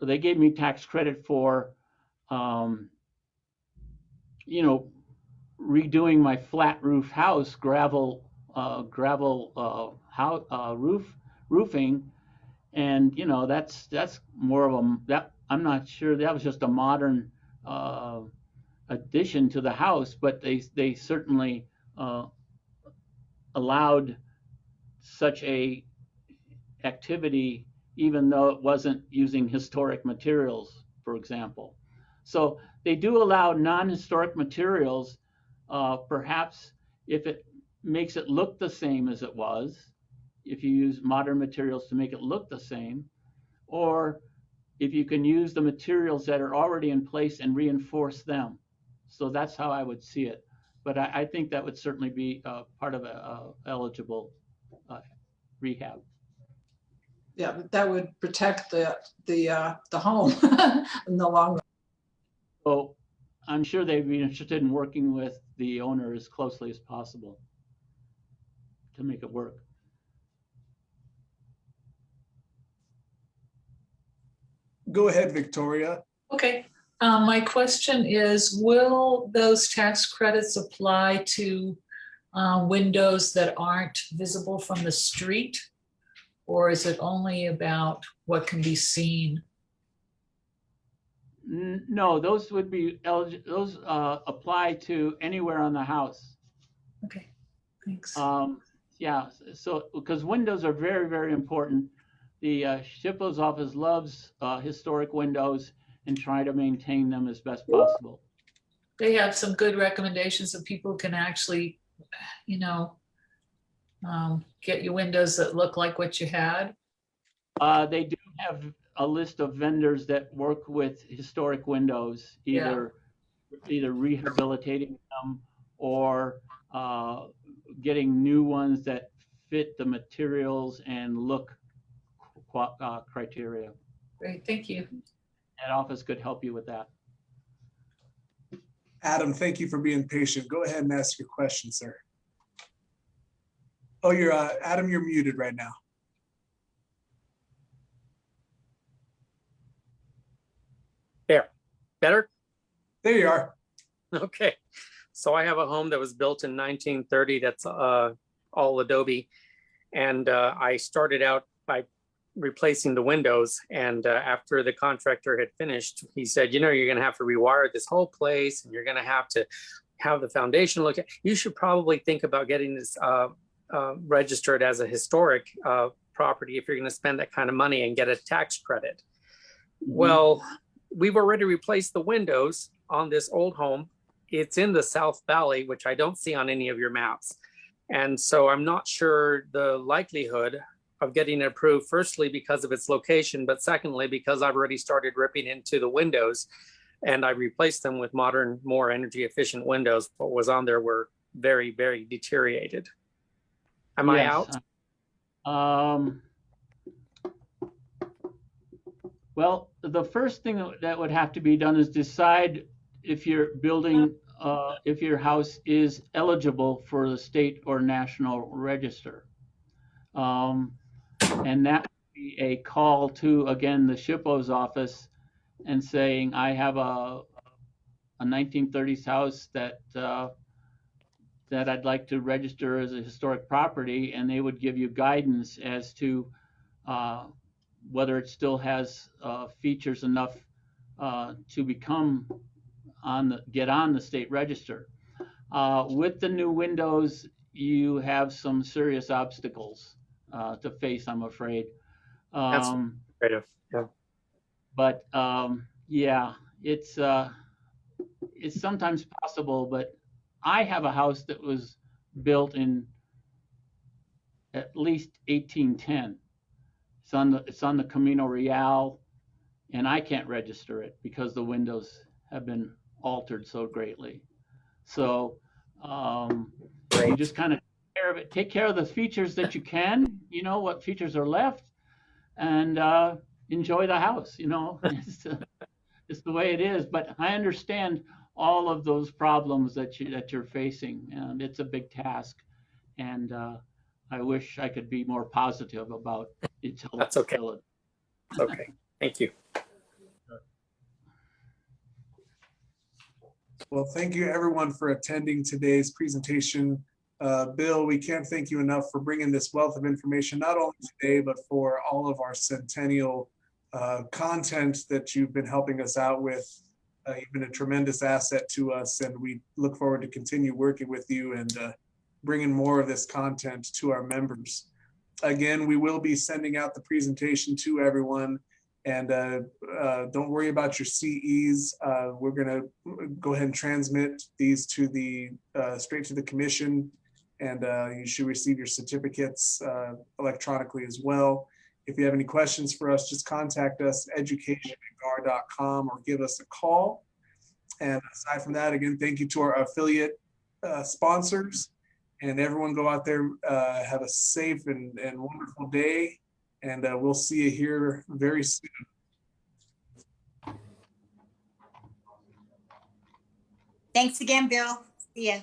they gave me tax credit for, redoing my flat roof house, gravel roofing, and that's more of a I'm not sure, that was just a modern addition to the house, but they certainly allowed such a activity even though it wasn't using historic materials, for example. So they do allow non-historic materials, perhaps if it makes it look the same as it was, if you use modern materials to make it look the same, or if you can use the materials that are already in place and reinforce them. So that's how I would see it. But I think that would certainly be part of a eligible rehab. Yeah, that would protect the home in the long run. So I'm sure they'd be interested in working with the owner as closely as possible to make it work. Go ahead, Victoria. Okay. My question is, will those tax credits apply to windows that aren't visible from the street? Or is it only about what can be seen? No, those would be eligible. Those apply to anywhere on the house. Okay, thanks. Yeah, so because windows are very, very important. The SHPO's office loves historic windows and try to maintain them as best possible. They have some good recommendations of people who can actually, get you windows that look like what you had. They do have a list of vendors that work with historic windows, either either rehabilitating them or getting new ones that fit the materials and look criteria. Great, thank you. That office could help you with that. Adam, thank you for being patient. Go ahead and ask your question, sir. Oh, you're Adam, you're muted right now. There, better? There you are. Okay. So I have a home that was built in 1930 that's all adobe. And I started out by replacing the windows. And after the contractor had finished, he said, you know, you're going to have to rewire this whole place and you're going to have the foundation looked at. You should probably think about getting this registered as a historic property if you're going to spend that kind of money and get a tax credit. Mm-hmm. Well, we've already replaced the windows on this old home. It's in the South Valley, which I don't see on any of your maps. And so I'm not sure the likelihood of getting it approved, firstly, because of its location, but secondly, because I've already started ripping into the windows and I replaced them with modern, more energy efficient windows. What was on there were very, very deteriorated. Am I out? Well, the first thing that would have to be done is decide if you're building, if your house is eligible for the state or national register. And that would be a call to, again, the SHPO's office and saying, I have a 1930s house that I'd like to register as a historic property, and they would give you guidance as to whether it still has features enough to become get on the state register. With the new windows, you have some serious obstacles to face, I'm afraid. That's right. Yeah. But yeah, it's sometimes possible. But I have a house that was built in at least 1810. It's on the Camino Real, and I can't register it because the windows have been altered so greatly. So you just kind of take care of the features that you can, you know, what features are left, and enjoy the house, you know. It's the way it is. But I understand all of those problems that you're facing, and it's a big task. And I wish I could be more positive about its eligibility. That's okay. Okay, thank you. Well, thank you everyone for attending today's presentation. Bill, we can't thank you enough for bringing this wealth of information, not only today, but for all of our centennial content that you've been helping us out with. You've been a tremendous asset to us, and we look forward to continue working with you and bringing more of this content to our members. Again, we will be sending out the presentation to everyone, and don't worry about your CEs. We're gonna go ahead and transmit these to the straight to the commission, and you should receive your certificates electronically as well. If you have any questions for us, just contact us, education@gar.com, or give us a call. And aside from that, again, thank you to our affiliate sponsors. And everyone go out there, have a safe and wonderful day. And we'll see you here very soon. Thanks again, Bill. See ya.